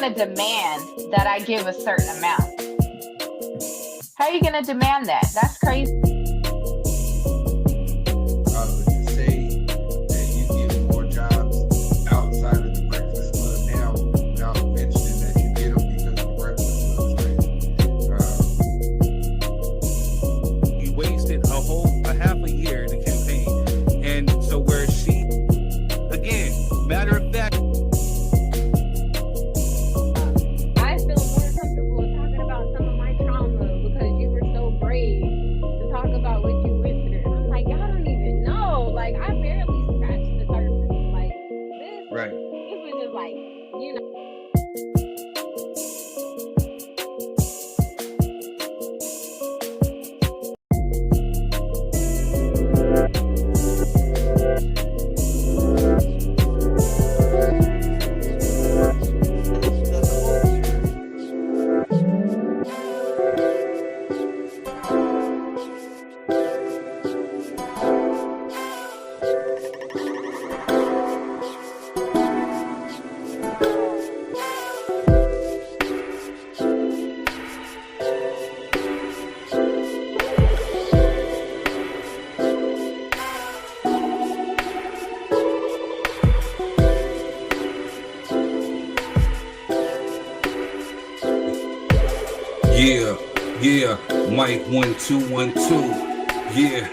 to demand that I give a certain amount? How are you going to demand that? That's crazy. To say that you get more jobs outside of the Breakfast Club now without mentioning that you get them because the Breakfast Club is You wasted a half a year in the campaign. And so where she, again, matter of fact, I feel more comfortable talking about some of my trauma because you were so brave to talk about what you went through. And I'm like, y'all don't even know. Like, I barely scratched the surface. Like, this, right. this was just like, you know. Yeah, Mike 1 2 1 2. Yeah.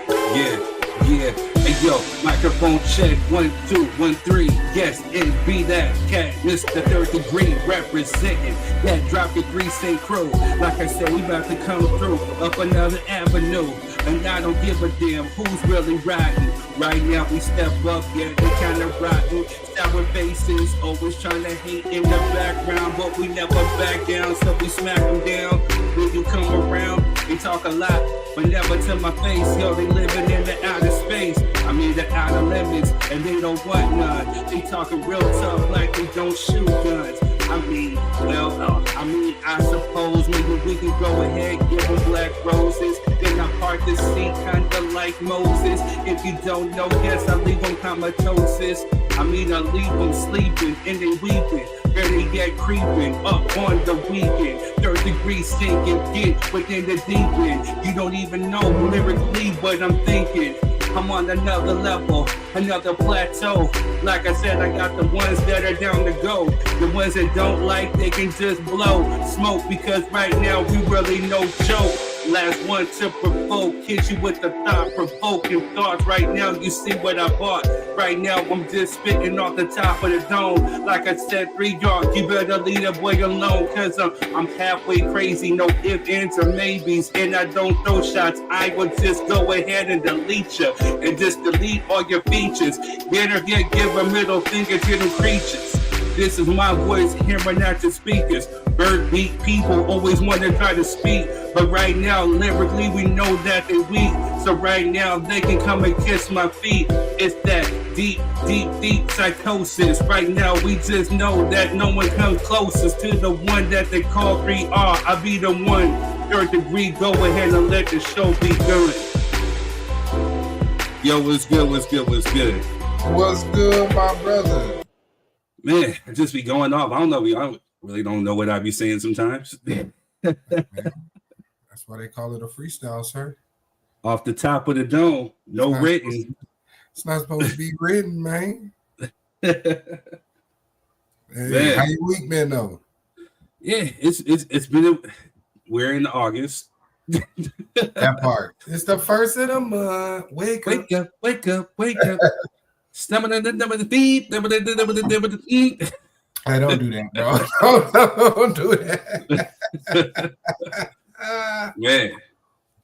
Hey yo, microphone check 1 2 1 3. Yes, it be that cat, Mr. Third Degree representing that drop the grease St. Crow. Like I said, we about to come through up another avenue, and I don't give a damn who's really riding. Right now we step up, yeah, they kinda rotten. Sour faces, always trying to hate in the background, but we never back down, so we smack them down. When you come around, they talk a lot, but never to my face. Yo, they living in the outer space, I mean the outer limits, and they don't want none. They talking real tough like they don't shoot guns. I mean, I suppose maybe we can go ahead, give them black roses. Then I part the sea kinda like Moses. If you don't know, yes, I leave them comatosis. I mean, I leave them sleeping and they weeping. Better yet creeping up on the weekend. Third degree sinking, get within the deep end. You don't even know lyrically what I'm thinking. I'm on another level, another plateau. Like I said, I got the ones that are down to go. The ones that don't like, they can just blow smoke, because right now we really no joke. Last one to provoke, hit you with the thought-provoking thoughts. Right now, you see what I bought. Right now, I'm just spitting off the top of the dome. Like I said, 3 yards, you better leave that boy alone, cause I'm halfway crazy, no ifs, ands, or maybes. And I don't throw shots, I will just go ahead and delete you, and just delete all your features. Better yet, give a middle finger to the creatures. This is my voice, hearing out the speakers. Bird beat people always want to try to speak, but right now, lyrically, we know that they weak. So right now, they can come and kiss my feet. It's that deep psychosis. Right now, we just know that no one comes closest to the one that they call 3R. I be the one, third degree, go ahead and let the show be good. Yo, what's good? What's good, my brother? Man, I just be going off. I don't know. I really don't know what I be saying sometimes. Man, that's why they call it a freestyle, sir. Off the top of the dome, no written. It's not supposed to be written, man. Hey, man. How your week been though? Yeah, it's been. We're in August. That part. It's the first of the month. Wake up. Stomach the feet. I don't do that, bro. Don't do that. Man,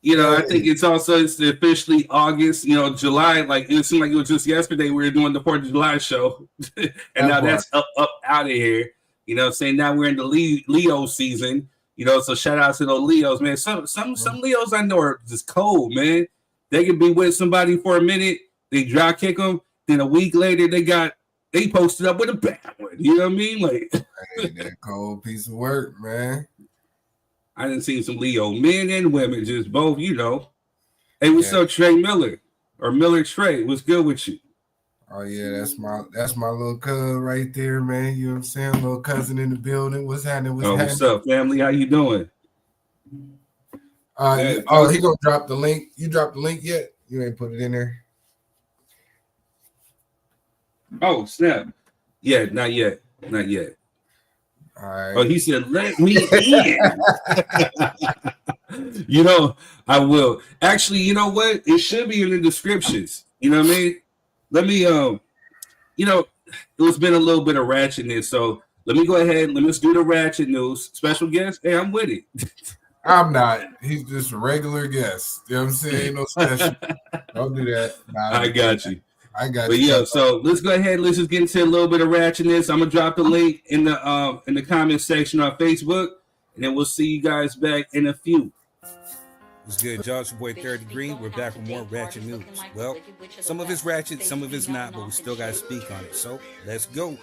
I think it's officially August. July. Like it seemed like it was just yesterday we were doing the 4th of July show, and now that's up out of here. Saying now we're in the Leo season. So shout out to those Leos, man. Some Leos I know are just cold, man. They can be with somebody for a minute, they dry kick them. Then a week later, they posted up with a bad one. You know what I mean? Like that cold piece of work, man. I done seen some Leo men and women, just both. Hey, what's up, Trey Miller or Miller Trey? What's good with you? Oh yeah, that's my little cuz right there, man. You know what I'm saying? Little cousin in the building. What's happening? What's up, family? How you doing? He gonna drop the link. You dropped the link yet? You ain't put it in there. Oh snap! Yeah, not yet. All right. Oh, he said, "Let me in." You know, I will. Actually, you know what? It should be in the descriptions. You know what I mean? Let me, you know, it's been a little bit of ratchetness. So let me go ahead. Let's do the ratchet news. Special guest. Hey, I'm with it. I'm not. He's just a regular guest. You know what I'm saying? No special. Don't do that. I got you. But yeah, so let's go ahead. Let's just get into a little bit of ratchetness. I'm gonna drop the link in the comment section on Facebook, and then we'll see you guys back in a few. What's good, y'all? It's your boy Third Degree. We're back with more ratchet news. Well, some of it's ratchet, some of it's not, but we still gotta speak on it. So let's go.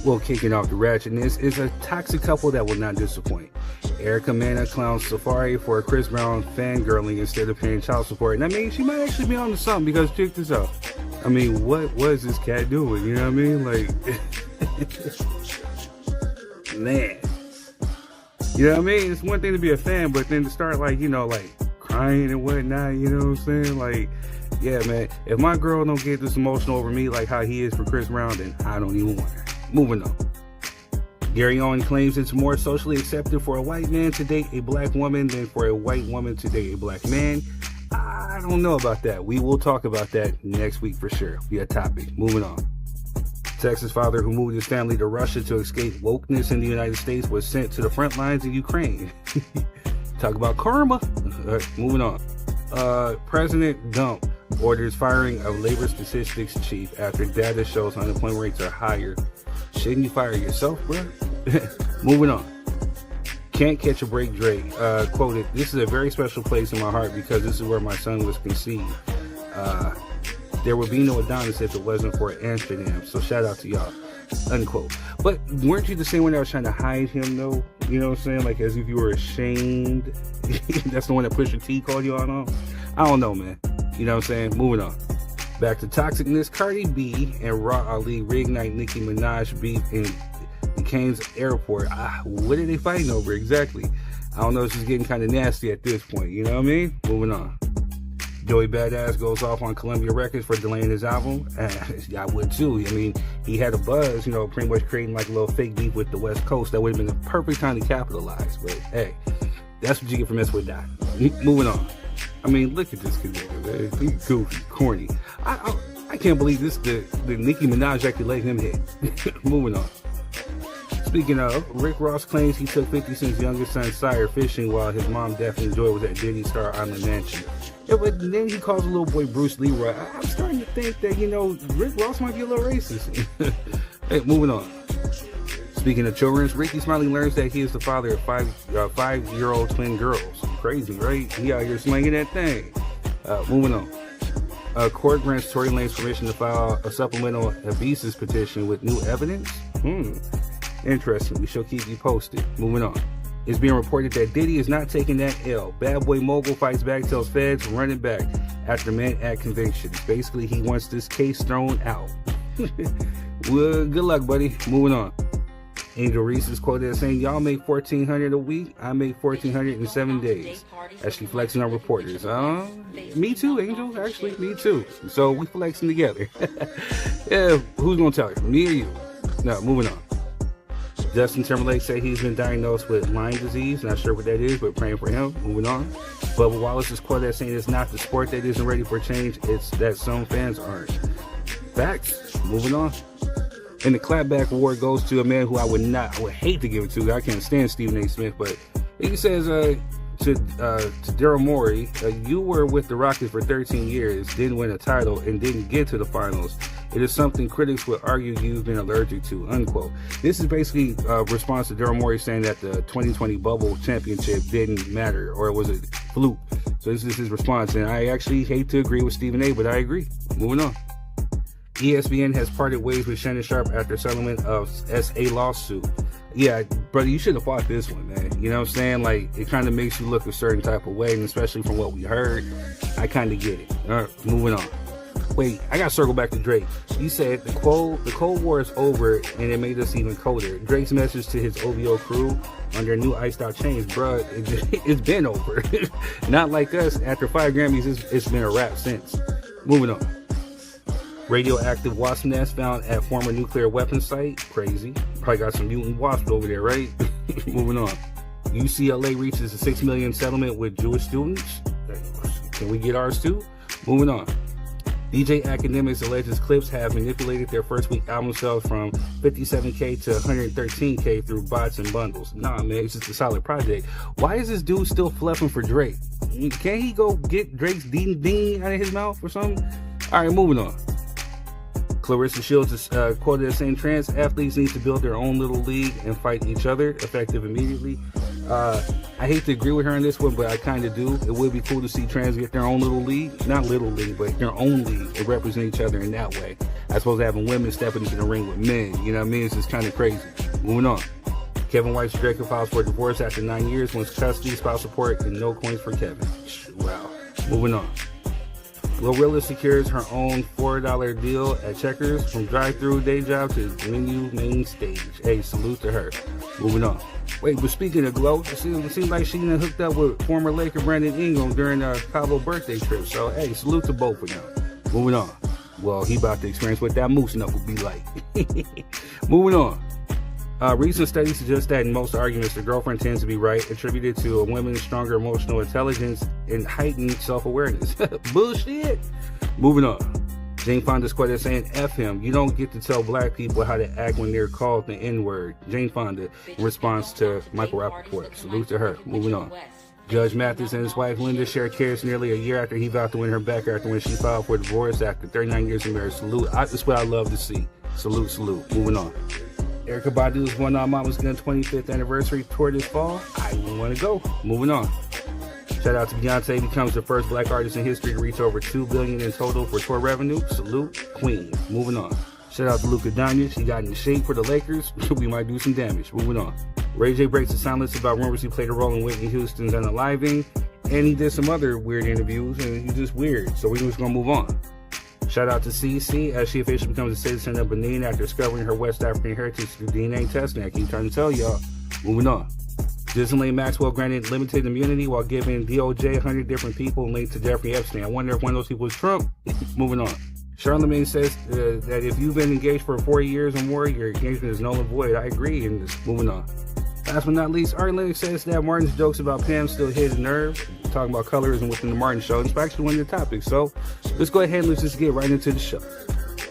Well, kicking off the ratchetness is a toxic couple that will not disappoint. Erica Mena clowns Safari for Chris Brown fangirling instead of paying child support. And I mean, she might actually be on to something because check this out. I mean, what was this cat doing? You know what I mean? Like, man. You know what I mean? It's one thing to be a fan, but then to start like, you know, like crying and whatnot, you know what I'm saying? Like, yeah, man, if my girl don't get this emotional over me like how he is for Chris Brown, then I don't even want her. Moving on. Gary Owen claims it's more socially accepted for a white man to date a black woman than for a white woman to date a black man. I don't know about that. We will talk about that next week for sure. Be a topic. Moving on. Texas father who moved his family to Russia to escape wokeness in the United States was sent to the front lines in Ukraine. Talk about karma. Moving on. President Dump orders firing of labor statistics chief after data shows unemployment rates are higher. Shouldn't you fire yourself, bro? Moving on. Can't catch a break, Drake. Quoted, "This is a very special place in my heart because this is where my son was conceived. There would be no Adonis if it wasn't for Amsterdam. So shout out to y'all." Unquote. But weren't you the same one that was trying to hide him, though? You know what I'm saying? Like as if you were ashamed. That's the one that Pusha T called you on? I don't know, man. You know what I'm saying? Moving on. Back to toxicness. Cardi B and Raw Ali reignite Nicki Minaj beef in Cairns Airport. What are they fighting over exactly? I don't know. It's just getting kind of nasty at this point. You know what I mean? Moving on. Joey Badass goes off on Columbia Records for delaying his album. I would too. I mean, he had a buzz, you know, pretty much creating like a little fake beef with the West Coast. That would have been the perfect time to capitalize. But hey, that's what you get from messing with that. Moving on. I mean, look at this kid, man. He's goofy, corny. I can't believe this. The Nicki Minaj actually let him hit. Moving on. Speaking of, Rick Ross claims he took 50 Cent's youngest son, Sire, fishing while his mom, Daphne Joy, was at Diddy Star Island Mansion. Yeah, but then he calls the little boy Bruce Leroy. I'm starting to think that, you know, Rick Ross might be a little racist. Hey, moving on. Speaking of children, Ricky Smiley learns that he is the father of five-year-old twin girls. Crazy, right? He out here slinging that thing. Moving on. Court grants Tory Lanez permission to file a supplemental habeas petition with new evidence. Interesting. We shall keep you posted. Moving on. It's being reported that Diddy is not taking that L. Bad boy mogul fights back, tells feds running back after man at convictions. Basically, he wants this case thrown out. Well, good luck, buddy. Moving on. Angel Reese is quoted as saying, "Y'all make $1,400 a week. I make $1,400 in 7 days." Actually flexing on reporters. Me too, Angel. Actually, me too. So we flexing together. Yeah, who's gonna tell you? Me or you? No, moving on. Justin Timberlake said he's been diagnosed with Lyme disease. Not sure what that is, but praying for him. Moving on. Bubba Wallace is quoted as saying it's not the sport that isn't ready for change, it's that some fans aren't. Facts. Moving on. And the clapback award goes to a man who I would hate to give it to. I can't stand Stephen A. Smith, but he says to Daryl Morey, "You were with the Rockets for 13 years, didn't win a title, and didn't get to the finals. It is something critics would argue you've been allergic to," unquote. This is basically a response to Daryl Morey saying that the 2020 bubble championship didn't matter, or it was a fluke. So this is his response, and I actually hate to agree with Stephen A., but I agree. Moving on. ESPN has parted ways with Shannon Sharp after settlement of SA lawsuit. Yeah, brother, you should have fought this one, man. You know what I'm saying? Like, it kind of makes you look a certain type of way, and especially from what we heard, I kind of get it. All right, moving on. Wait, I gotta circle back to Drake. You said the Cold War is over, and it made us even colder. Drake's message to his OVO crew on their new iced out chains, bruh, it's been over. Not like us. After 5 Grammys, it's been a wrap since. Moving on. Radioactive wasp nest found at former nuclear weapons site. Crazy. Probably got some mutant wasps over there, right? Moving on. UCLA reaches a $6 million settlement with Jewish students. Can we get ours too? Moving on. DJ Academics alleges Clips have manipulated their first week album sales from 57K to 113K through bots and bundles. Nah, man, it's just a solid project. Why is this dude still fluffing for Drake? Can't he go get Drake's ding ding out of his mouth or something? All right, moving on. Clarissa Shields is quoted as saying trans athletes need to build their own little league and fight each other, effective immediately. I hate to agree with her on this one, but I kind of do. It would be cool to see trans get their own little league. Not little league, but their own league and represent each other in that way. As opposed to having women stepping into the ring with men. You know what I mean? It's just kind of crazy. Moving on. Kevin White's Drake files for divorce after 9 years, wants custody, spouse support, and no coins for Kevin. Wow. Moving on. Glorilla secures her own $4 deal at Checkers, from drive-through day job to menu main stage. Hey, salute to her. Moving on. Wait, but speaking of Glow, it seems like she done hooked up with former Laker Brandon Ingram during a Cabo birthday trip. So, hey, salute to both of them. Moving on. Well, he about to experience what that moose knuckle be like. Moving on. Recent studies suggest that in most arguments, the girlfriend tends to be right, attributed to a woman's stronger emotional intelligence and heightened self-awareness. Bullshit. Moving on. Jane Fonda's quoted saying, F him. You don't get to tell black people how to act when they're called the N-word. Jane Fonda in response to Michael Rappaport. Salute to her. Moving on. Judge Mathis and his wife Linda shared cares nearly a year after he vowed to win her back after when she filed for divorce after 39 years of marriage. Salute. That's what I love to see. Salute, salute. Moving on. Erykah Badu's One on Mama's Gun 25th anniversary tour this fall. I want to go. Moving on. Shout out to Beyonce, becomes the first black artist in history to reach over $2 billion in total for tour revenue. Salute, Queen. Moving on. Shout out to Luka Doncic. He got in shape for the Lakers. We might do some damage. Moving on. Ray J breaks the silence about rumors he played a role in Whitney Houston's Unaliving, and he did some other weird interviews, and he's just weird. So we're just gonna move on. Shout out to CeCe as she officially becomes a citizen of Benin after discovering her West African heritage through DNA testing. I keep trying to tell y'all. Moving on. Ghislaine Maxwell granted limited immunity while giving DOJ 100 different people linked to Jeffrey Epstein. I wonder if one of those people was Trump. Moving on. Charlamagne says that if you've been engaged for 4 years or more, your engagement is null and void. I agree, and just moving on. Last but not least, Ari Lennox says that Martin's jokes about Pam still hit his nerve. Talking about colorism within the Martin show. It's actually one of the topics. So let's go ahead and let's just get right into the show.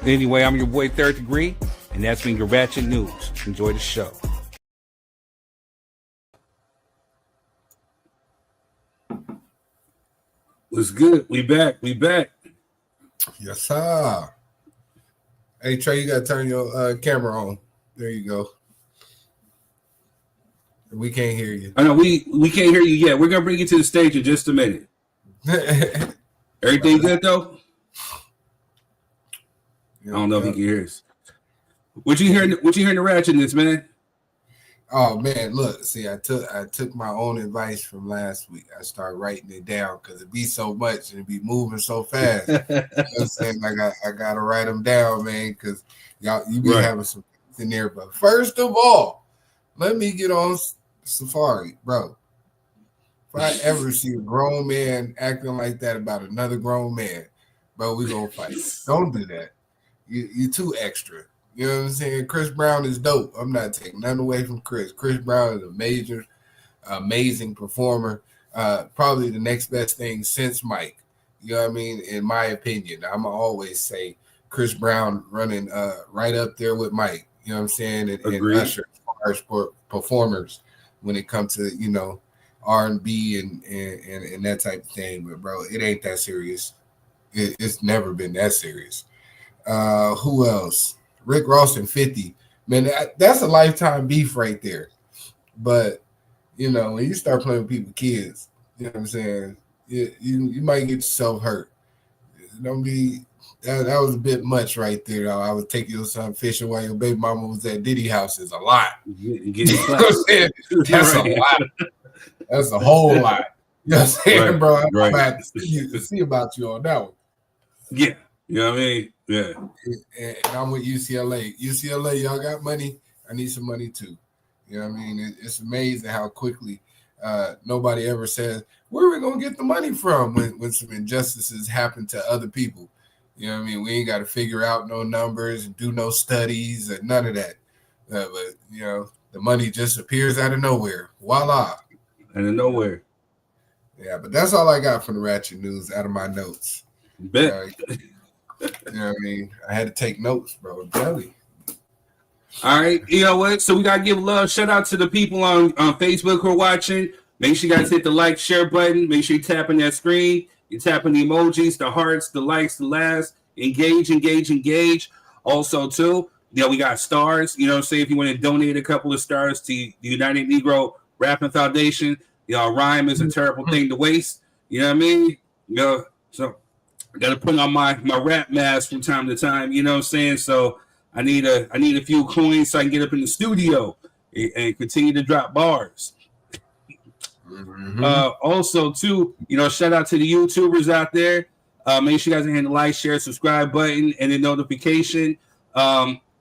Anyway, I'm your boy Third Degree, and that's been your Ratchet News. Enjoy the show. What's good? We back. Yes, sir. Hey, Trey, you got to turn your camera on. There you go. We can't hear you. I know we can't hear you yet. We're gonna bring you to the stage in just a minute. Everything good though? I don't know if he can hear us. What you hearing the ratchetness, man? Oh man, look, see, I took my own advice from last week. I started writing it down because it be so much and it be moving so fast. You know what I'm saying? Like I gotta write them down, man, because you be having some in there. But first of all, let me get on Safari, bro. If I ever see a grown man acting like that about another grown man, bro, we gonna fight. Don't do that. You too extra. You know what I'm saying? Chris Brown is dope. I'm not taking nothing away from Chris. Chris Brown is an amazing performer. Probably the next best thing since Mike. You know what I mean? In my opinion, I'm always say Chris Brown running right up there with Mike. You know what I'm saying? And Usher as far as performers when it comes to, you know, R&B and that type of thing. But bro, it ain't that serious. It's never been that serious. Who else? Rick Ross and 50. Man, that's a lifetime beef right there. But, you know, when you start playing with people's kids, you know what I'm saying? You might get yourself hurt. Don't be that was a bit much right there. Though. I would take your son fishing while your baby mama was at Diddy house is a lot. You know what I'm saying? That's a lot. That's a whole lot. You know what I'm saying, bro? I'm about to see about you on that one. Yeah. You know what I mean? Yeah. And I'm with UCLA. UCLA, y'all got money. I need some money too. You know what I mean? It's amazing how quickly nobody ever says, where are we going to get the money from when some injustices happen to other people? You know what I mean? We ain't got to figure out no numbers and do no studies and none of that. But, you know, the money just appears out of nowhere. Voila. Out of nowhere. Yeah, but that's all I got from the Ratchet News out of my notes. Bet. You know what I mean? I had to take notes, bro. I'm telling you. All right. You know what? So we got to give love. Shout out to the people on Facebook who are watching. Make sure you guys hit the like, share button. Make sure you tap on that screen. You're tapping the emojis, the hearts, the likes, the laughs. Engage. Also, too, you know, we got stars. You know what I'm saying? If you want to donate a couple of stars to the United Negro Rapping Foundation, you know, rhyme is a terrible thing to waste. You know what I mean? You know, so I got to put on my rap mask from time to time. You know what I'm saying? So I need a few coins so I can get up in the studio and continue to drop bars. Mm-hmm. Also, too, you know, shout out to the YouTubers out there. Make sure you guys hit the like, share, subscribe button, and the notification.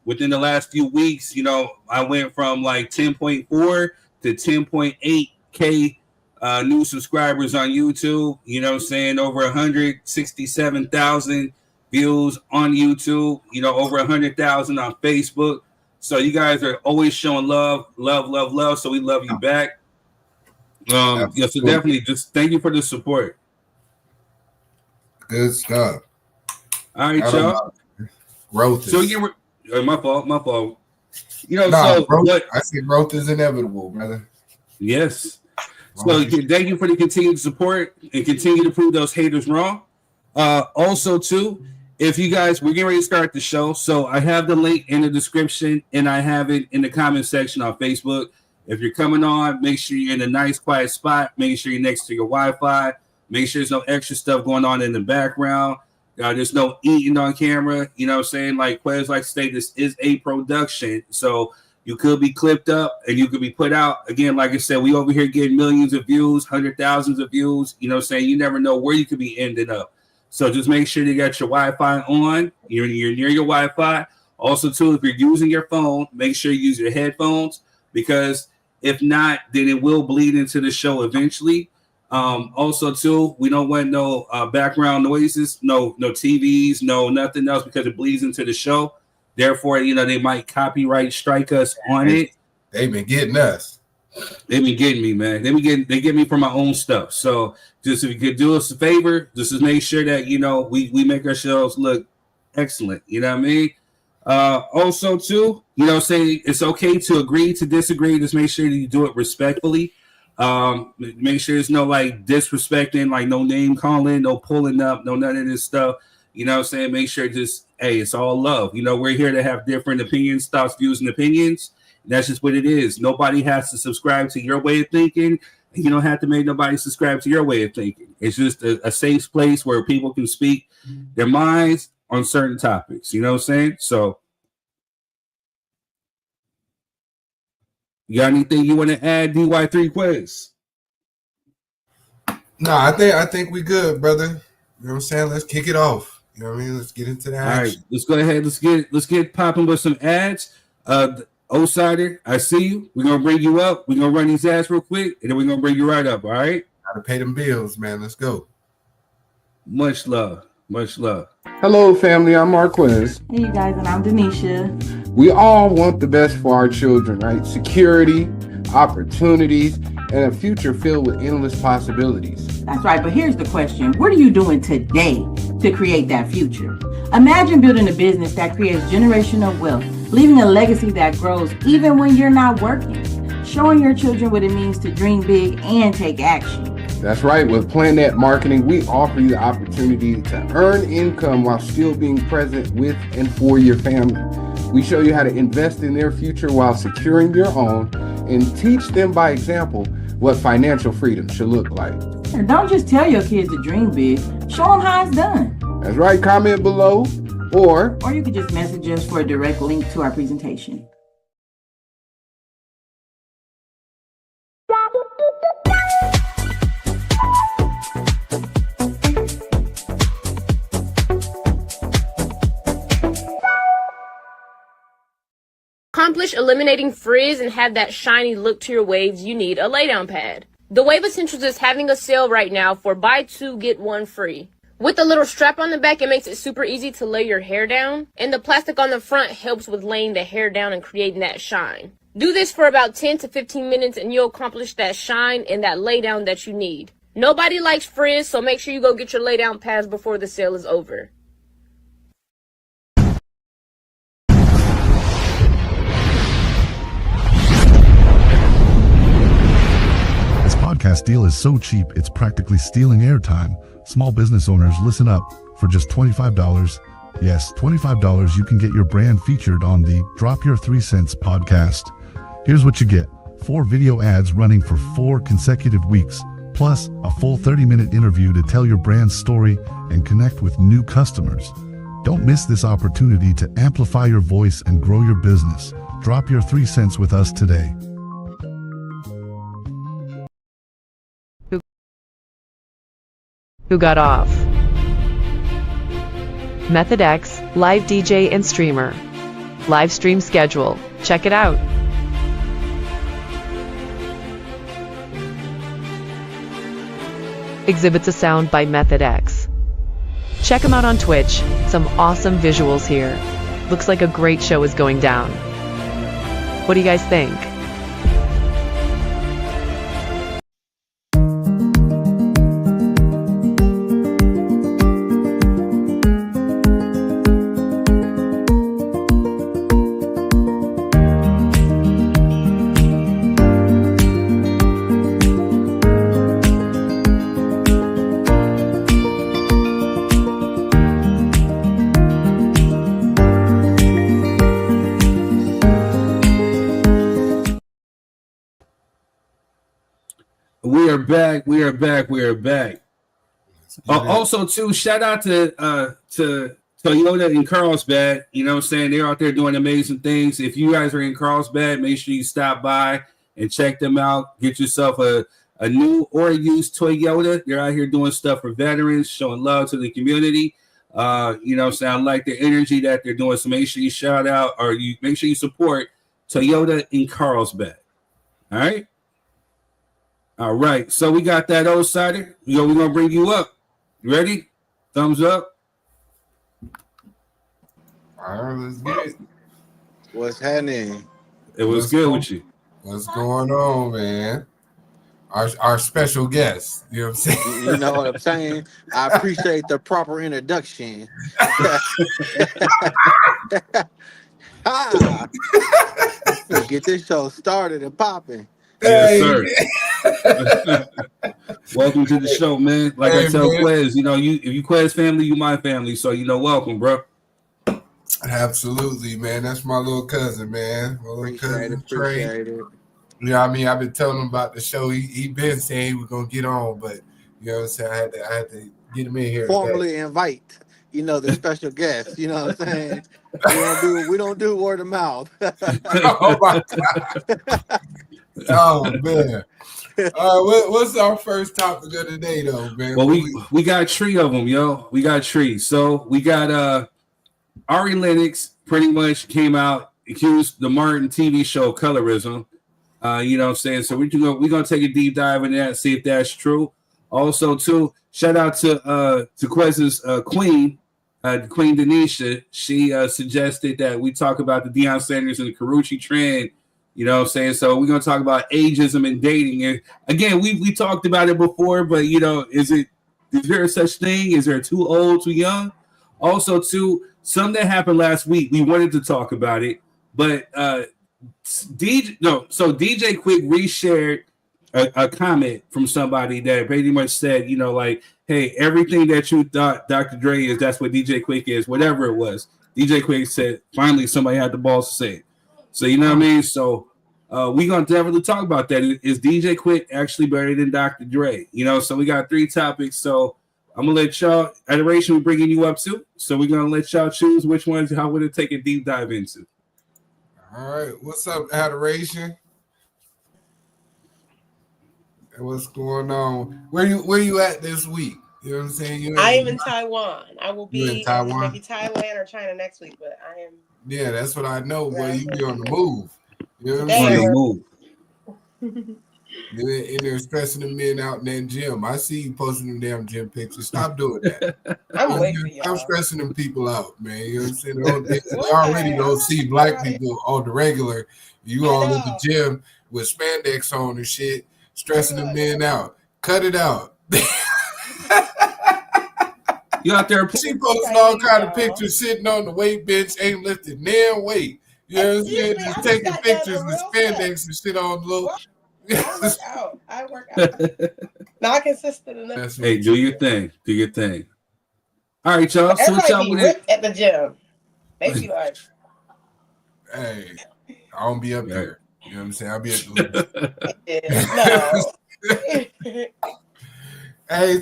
Within the last few weeks, you know, I went from like 10.4 to 10.8K new subscribers on YouTube. You know what I'm saying? Over 167,000 views on YouTube. You know, over 100,000 on Facebook. So you guys are always showing love. So we love you back. Yeah, so definitely just thank you for the support. Good stuff. All right, y'all. Growth is... So again, my fault. You know, growth, I say growth is inevitable, brother. Yes. So thank you for the continued support and continue to prove those haters wrong. Also, too, if you guys, we're getting ready to start the show. So I have the link in the description and I have it in the comment section on Facebook. If you're coming on, make sure you're in a nice, quiet spot. Make sure you're next to your Wi-Fi. Make sure there's no extra stuff going on in the background. There's no eating on camera. You know what I'm saying? Like Quez likes to say, this is a production. So you could be clipped up and you could be put out. Again, like I said, we over here getting millions of views, 100,000s of views. You know what I'm saying? You never know where you could be ending up. So just make sure you got your Wi-Fi on. You're near your Wi-Fi. Also, too, if you're using your phone, make sure you use your headphones because if not, then it will bleed into the show eventually. Also, too, we don't want no background noises, no TVs, no nothing else because it bleeds into the show. Therefore, you know, they might copyright strike us on it. They've been getting us. They've been getting me, man. They get me for my own stuff. So just if you could do us a favor, just to make sure that, you know, we make our shows look excellent. You know what I mean? Also, too, you know, say it's okay to agree to disagree. Just make sure that you do it respectfully. Make sure there's no like disrespecting, like no name calling, no pulling up, no none of this stuff. You know what I'm saying? Make sure just, hey, it's all love. You know, we're here to have different opinions, thoughts, views, and opinions. And that's just what it is. Nobody has to subscribe to your way of thinking. And you don't have to make nobody subscribe to your way of thinking. It's just a safe place where people can speak their minds on certain topics. You know what I'm saying? So you got anything you want to add, DY3 Quiz? No, I think we good, brother. You know what I'm saying? Let's kick it off. You know what I mean? Let's get into that. All right, let's go ahead. Let's get popping with some ads. Osider, I see you. We're gonna bring you up. We're gonna run these ads real quick, and then we're gonna bring you right up. All right. Gotta pay them bills, man. Let's go. Much love. Much love. Hello, family. I'm Marquez. Hey, you guys, and I'm Denisha. We all want the best for our children, right? Security, opportunities, and a future filled with endless possibilities. That's right, but here's the question. What are you doing today to create that future? Imagine building a business that creates generational wealth, leaving a legacy that grows even when you're not working, showing your children what it means to dream big and take action. That's right. With PlanNet Marketing, we offer you the opportunity to earn income while still being present with and for your family. We show you how to invest in their future while securing your own and teach them by example what financial freedom should look like. And don't just tell your kids to dream big, show them how it's done. That's right. Comment below or you could just message us for a direct link to our presentation. finish eliminating frizz and have that shiny look to your waves, you need a laydown pad. The Wave Essentials is having a sale right now for buy two, get one free. With the little strap on the back, it makes it super easy to lay your hair down, and the plastic on the front helps with laying the hair down and creating that shine. Do this for about 10 to 15 minutes and you'll accomplish that shine and that lay down that you need. Nobody likes frizz, so make sure you go get your lay down pads before the sale is over. This podcast deal is so cheap, it's practically stealing airtime. Small business owners, listen up. For just $25, yes, $25, you can get your brand featured on the Drop Your 3 Cents podcast. Here's what you get. 4 video ads running for 4 consecutive weeks, plus a full 30-minute interview to tell your brand's story and connect with new customers. Don't miss this opportunity to amplify your voice and grow your business. Drop your 3 cents with us today. Who got off? Method X, live DJ and streamer. Live stream schedule. Check it out. Exhibits a sound by Method X. Check him out on Twitch. Some awesome visuals here. Looks like a great show is going down. What do you guys think? We are back. Also, too, shout out to Toyota in Carlsbad. You know what I'm saying? They're out there doing amazing things. If you guys are in Carlsbad, make sure you stop by and check them out. Get yourself a new or used Toyota. They're out here doing stuff for veterans, showing love to the community. You know what I'm saying? I like the energy that they're doing. So make sure you shout out or you make sure you support Toyota in Carlsbad. All right. All right, so we got that old cider. We're gonna bring you up. You ready? Thumbs up. All right, let's get it. What's happening? It was good with you. What's going on, man? Our special guest. You know what I'm saying? You know what I'm saying? I appreciate the proper introduction. Get this show started and popping. Yes, sir. Welcome to the show, man. Like I tell Quez, you know, if you Quez family, you my family. So welcome, bro. Absolutely, man. That's my little cousin, man. My little cousin Trey. It. You know what I mean? I've been telling him about the show. He been saying he was gonna get on, but you know what I'm saying? I had to get him in here. Formally invite, the special guest. You know what I'm saying? We don't do word of mouth. Oh my God. Oh man! What's our first topic of the day, though, man? Well, we got a tree of them, yo. We got trees. So we got Ari Lennox pretty much came out, accused the Martin TV show colorism. You know what I'm saying? So we're gonna take a deep dive into that and see if that's true. Also, too, shout out to Quez's Queen Denisha. She suggested that we talk about the Deion Sanders and the Karuchi trend. You know what I'm saying? So we're going to talk about ageism and dating. And again, we talked about it before, but, is there such thing? Is there too old, too young? Also, too, something that happened last week, we wanted to talk about it, but DJ Quick reshared a comment from somebody that pretty much said, hey, everything that you thought Dr. Dre is, that's what DJ Quick is, whatever it was. DJ Quick said, finally, somebody had the balls to say it. So, you know what I mean? So, we're going to definitely talk about that. Is DJ Quick actually better than Dr. Dre? So we got 3 topics. So, I'm going to let y'all, Adoration, we're bringing you up to. So, we're going to let y'all choose which ones y'all want to take a deep dive into. All right. What's up, Adoration? What's going on? Where you at this week? You know what I'm saying? I am in Taiwan. I will be in Taiwan? maybe Thailand or China next week, but I am. Yeah, that's what I know. Boy, you be on the move. You know what I'm Today saying? move. And they're stressing the men out in that gym. I see you posting them damn gym pictures. Stop doing that. I'm lazy, Stop y'all. stressing them people out, man. You know what I'm saying? They What? already I'm don't not see thinking black about it. people on the regular. You I all at the know. gym with spandex on and shit, stressing the men out. Cut it out. You out there? She posting all kind of pictures sitting on the weight bench, ain't lifting damn weight. You know what I'm saying? Excuse me, I Just just taking got done pictures a with real spandex and shit on the little. I work out. Not consistent enough. Hey, do your thing. Do your thing. All right, y'all. So what Everybody y'all be want ripped at the gym. They be like, Hey, I don't be up there. You know what I'm saying? I'll be at the no. Hey,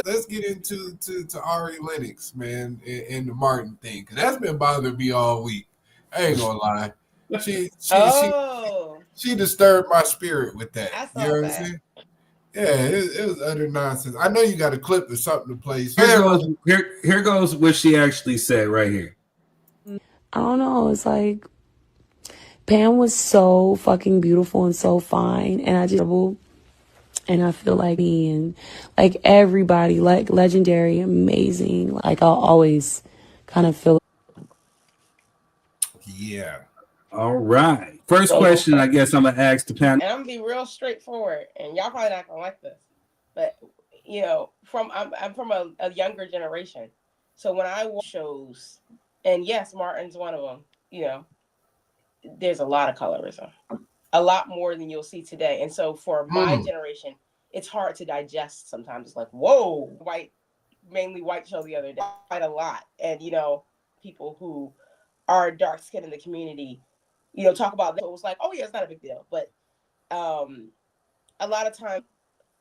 let's get into Ari Lennox, man, and the Martin thing, because that's been bothering me all week. I ain't gonna lie. She disturbed my spirit with that. I You saw know what I'm that. saying? Yeah, it was utter nonsense. I know you got a clip or something to play. Here goes what she actually said right here. I don't know. It's like Pam was so fucking beautiful and so fine, and I feel like me and like everybody, like legendary, amazing. Like I'll always kind of feel. Yeah. All right. First question, I guess I'm gonna ask the panel. And I'm gonna be real straightforward, and y'all probably not gonna like this, but you know, I'm from a younger generation, so when I watch shows, and yes, Martin's one of them. You know, there's a lot of colorism, a lot more than you'll see today, and so for my generation, it's hard to digest sometimes. It's like, whoa, mainly white show the other day, quite a lot, and you know, people who are dark skinned in the community, you know, talk about that. It was like, oh yeah, it's not a big deal, but a lot of time,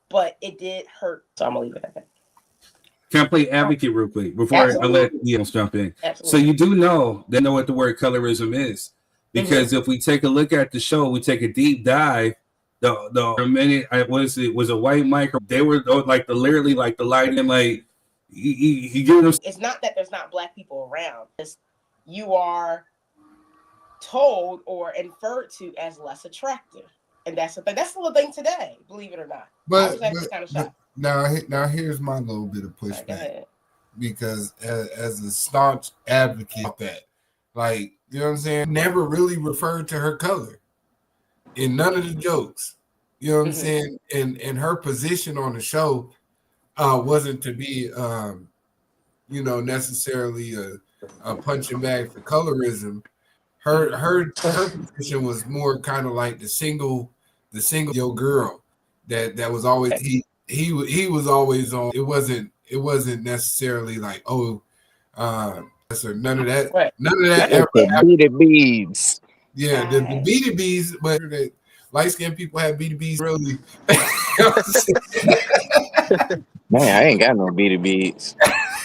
but it did hurt. So I'm gonna leave it at that. Can I play advocate real quick before I let Eels jump in? Absolutely. So you do know what the word colorism is, because if we take a look at the show, we take a deep dive. The minute was a white micro. They were like literally like the lighting, like you give them. It's not that there's not black people around. It's you are told or inferred to as less attractive, and that's the thing. That's still a thing today, believe it or not. I was actually kind of shocked. Now here's my little bit of pushback, because as a staunch advocate of that, like, you know what I'm saying, never really referred to her color in none of the jokes. You know what I'm saying? And her position on the show wasn't to be you know, necessarily a punching bag for colorism. Her position was more kind of like the single yo girl that was always he was always on. It wasn't necessarily like, oh, so none of that ever happened. Beads. Yeah, the BDBs, but the light skinned people have BDBs really. Man, I ain't got no beads.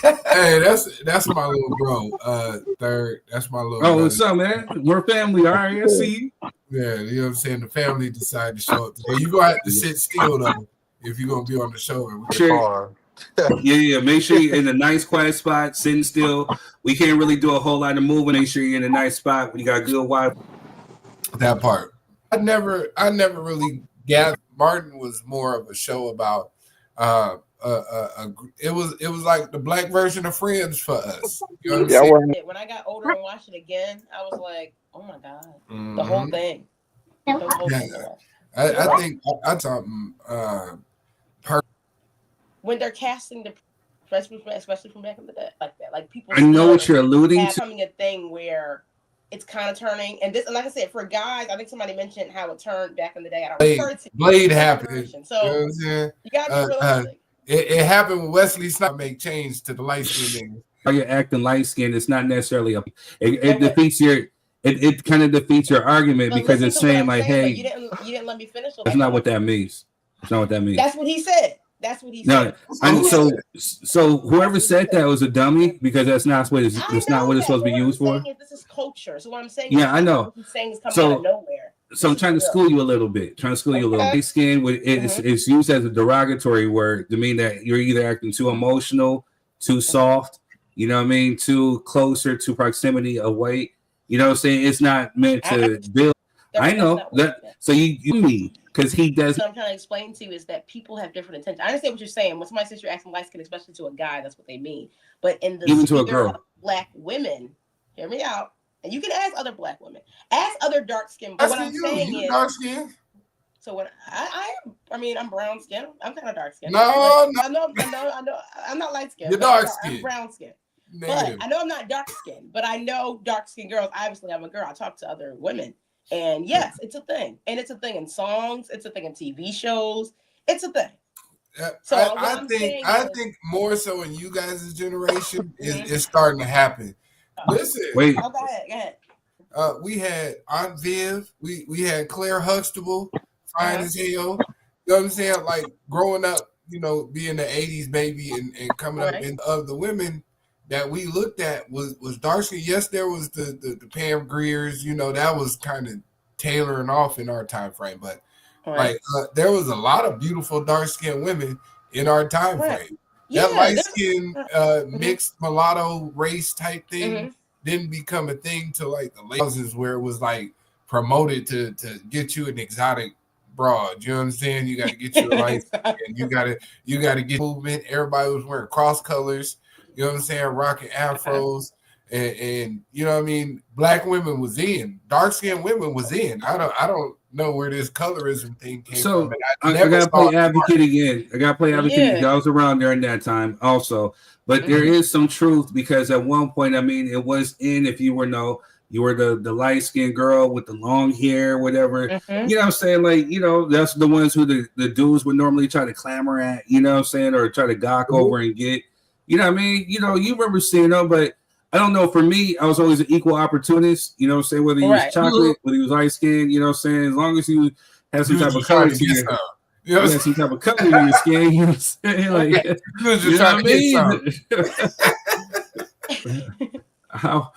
Hey, that's my little bro. Third, that's my little. Oh, what's up, man? We're family. All right, I see you. Yeah, you know what I'm saying. The family decided to show up today. You gonna have to sit still though if you're gonna be on the show. Yeah. Make sure you're in a nice, quiet spot, sitting still. We can't really do a whole lot of moving. Make sure you're in a nice spot when you got good Wi-Fi. That part. I never really gathered. Martin was more of a show about. It was like the black version of Friends for us. You know what I'm saying? When I got older and watched it again, I was like, oh my god, the whole thing. The whole thing. I think I something. When they're casting the, especially from back in the day, like that, like people. I know what you're alluding to. Becoming a thing where it's kind of turning, and this, and like I said, for guys, I think somebody mentioned how it turned back in the day. I don't refer to Blade happened. So you know what I'm saying? You gotta be realistic. It happened with Wesley Snipes. Make change to the light skin. Are you acting light skinned? It's not necessarily it defeats your. It kind of defeats your argument, because it's saying like, hey, you didn't let me finish. That's not what that means. That's not what that means. That's what he said. That's what he said. So whoever said that was a dummy, because that's not what it's supposed to be used for. This is culture. So what I'm saying. Yeah, I know. What he's saying is coming out of nowhere. So I'm trying to school you a little bit. Light skin, it's used as a derogatory word to mean that you're either acting too emotional, too soft, you know what I mean, too closer to proximity of weight. You know what I'm saying? It's not meant to build. I know that. So you me because he does. What I'm trying to explain to you is that people have different intentions. I understand what you're saying. When somebody says you're asking light skin, especially to a guy, that's what they mean. But in the Even to a sphere girl. of black women, hear me out. And you can ask other black women, ask other dark skinned. But what I'm saying is, dark skin. So when I mean, I'm brown skin. I'm kind of dark skin. No, I know, I'm not light skin. You're dark skin. I'm brown skin. Negative. But I know I'm not dark skin. But I know dark skin girls. Obviously, I'm a girl. I talk to other women, and yes, it's a thing. And it's a thing in songs. It's a thing in TV shows. It's a thing. So I think more so in you guys' generation is starting to happen. Listen, wait. Oh, go ahead. We had Aunt Viv. We had Claire Huxtable, fine as hell. You know what I'm saying? Like growing up, you know, being the '80s baby and coming up, and of the women that we looked at was dark skin. Yes, there was the Pam Greers. You know, that was kind of tailoring off in our time frame, but like there was a lot of beautiful dark skinned women in our time frame. That light skin mixed mulatto race type thing didn't become a thing till like the late 2000s, where it was like promoted to get you an exotic broad. You know what I'm saying? You got to get you a light skin. You got to get movement. Everybody was wearing cross colors. You know what I'm saying? Rocking afros. And you know what I mean? Black women was in. Dark skinned women was in. I don't know where this colorism thing came from. I gotta play advocate again. I gotta play advocate because I was around during that time also. But there is some truth, because at one point, I mean, it was in if you were the light skinned girl with the long hair, whatever. You know what I'm saying? Like, you know, that's the ones who the dudes would normally try to clamor at, you know what I'm saying, or try to gawk over and get. You know what I mean? You know, you remember seeing them, but I don't know. For me, I was always an equal opportunist. You know what I'm saying? Whether he was chocolate, whether he was light skinned, you know what I'm saying? As long as you had some type of color to your, you know, some type of color in your skin, you know what I'm saying? Like, you was just trying to get some.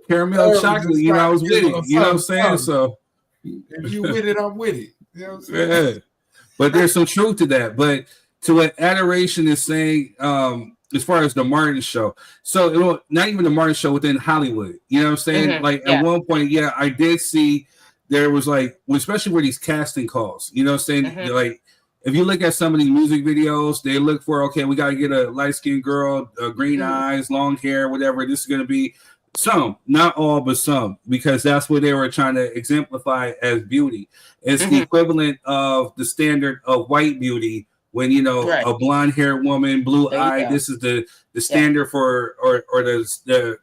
Caramel chocolate, you know, I was with it. You know what I'm saying? So if you with it, I'm with it. You know what I'm saying? Yeah. But there's some truth to that. But to what Adoration is saying, as far as the Martin show, so not even the Martin show within Hollywood, you know what I'm saying? Like at one point, I did see there was like, especially with these casting calls, you know what I'm saying? Like if you look at some of these music videos, they look for, okay, we got to get a light skinned girl, green eyes, long hair, whatever. This is going to be some, not all, but some, because that's what they were trying to exemplify as beauty. It's the equivalent of the standard of white beauty. When you know a blonde haired woman, blue eyed, this is the standard for or the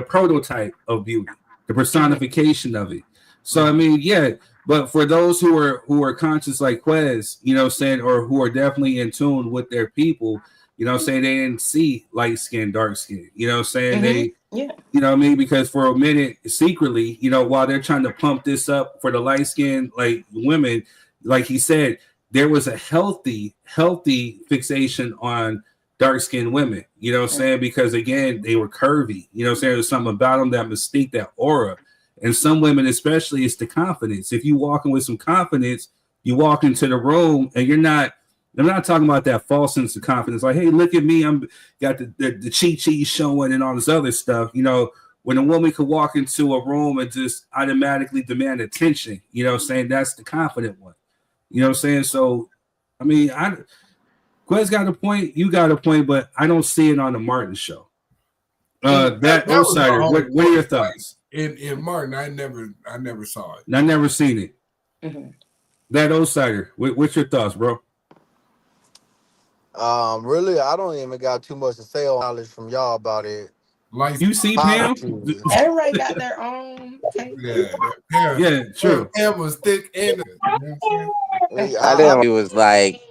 prototype of beauty, the personification of it. So I mean, but for those who are conscious like Quez, you know, saying, or who are definitely in tune with their people, you know, saying they didn't see light skin, dark skin, you know, saying they, you know what I mean, because for a minute secretly, you know, while they're trying to pump this up for the light skin like women, like he said. There was a healthy fixation on dark-skinned women, you know what I'm saying? Because again, they were curvy, you know what I'm saying? There's something about them, that mystique, that aura. And some women, especially, it's the confidence. If you walking with some confidence, you walk into the room and I'm not talking about that false sense of confidence. Like, hey, look at me, I'm got the chi showing and all this other stuff. You know, when a woman could walk into a room and just automatically demand attention, you know what I'm saying? That's the confident one. You know what I'm saying? So, I mean, Quez got a point, you got a point, but I don't see it on the Martin show. That Outsider, what are your thoughts? In Martin, I never saw it. I never seen it. That Outsider, what's your thoughts, bro? Really, I don't even got too much to say on knowledge from y'all about it. Like you see, Pam? Everybody got their own. Yeah, true. Pam was thick and. I think it was like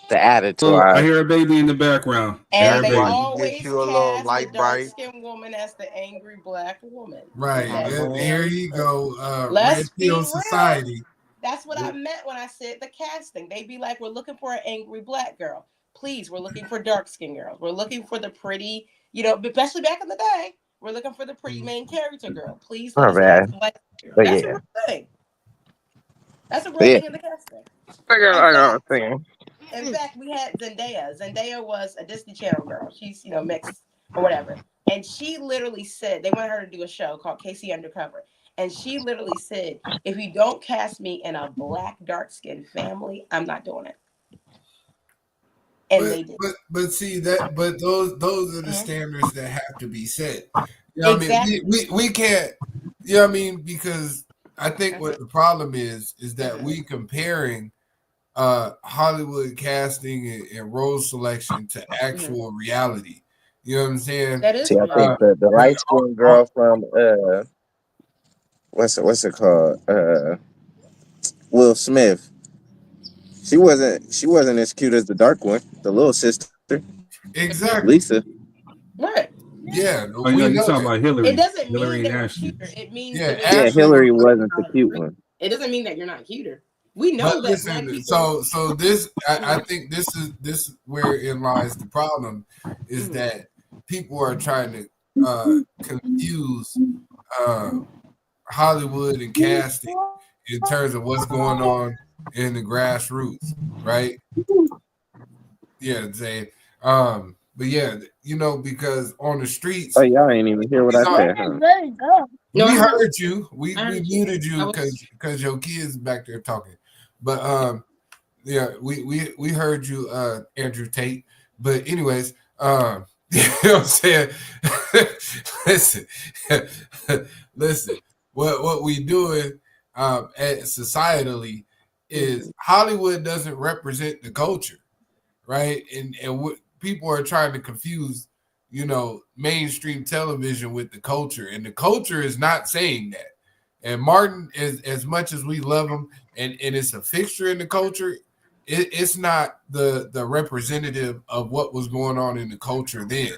the attitude. I hear a baby in the background. And they always cast the dark-skinned woman as the angry black woman. Right. Here you go. Red Pill Society. That's what I meant when I said the casting. They'd be like, we're looking for an angry black girl. Please, we're looking for dark-skinned girls. We're looking for the pretty, you know, especially back in the day, we're looking for the pretty main character girl. Please. That's a real thing. That's a real thing in the casting. I know. In fact, we had Zendaya. Zendaya was a Disney Channel girl. She's, you know, mixed or whatever. And she literally said they wanted her to do a show called Casey Undercover. And she literally said, if you don't cast me in a black, dark-skinned family, I'm not doing it. And they did. But see that, but those are the standards that have to be set. You know what Exactly. I mean? We can't, you know what I mean? Because I think what the problem is that we comparing Hollywood casting and role selection to actual reality. You know what I'm saying? That is See, I think the light skinned girl from what's it called? Will Smith. She wasn't as cute as the dark one, the little sister. Exactly. Lisa. Right. Yeah. Oh, you know, you're talking about Hillary. It doesn't Hillary mean that Ashton. you're cuter. It means Yeah, that Hillary wasn't the cute one. it doesn't mean that you're not cuter. We know But that black listen, people. so this I think this is wherein lies the problem, is that people are trying to confuse Hollywood and casting in terms of what's going on in the grassroots, right? Yeah, Zay. But yeah, you know, because on the streets. Oh, y'all ain't even hear what I said, huh? We heard you. We muted you because your kids back there talking. But yeah, we heard you, Andrew Tate. But anyways, you know what I'm saying? listen. What we doing societally is Hollywood doesn't represent the culture, right? And what people are trying to confuse, you know, mainstream television with the culture, and the culture is not saying that. And Martin, is as much as we love him, and it's a fixture in the culture, it's not the representative of what was going on in the culture then.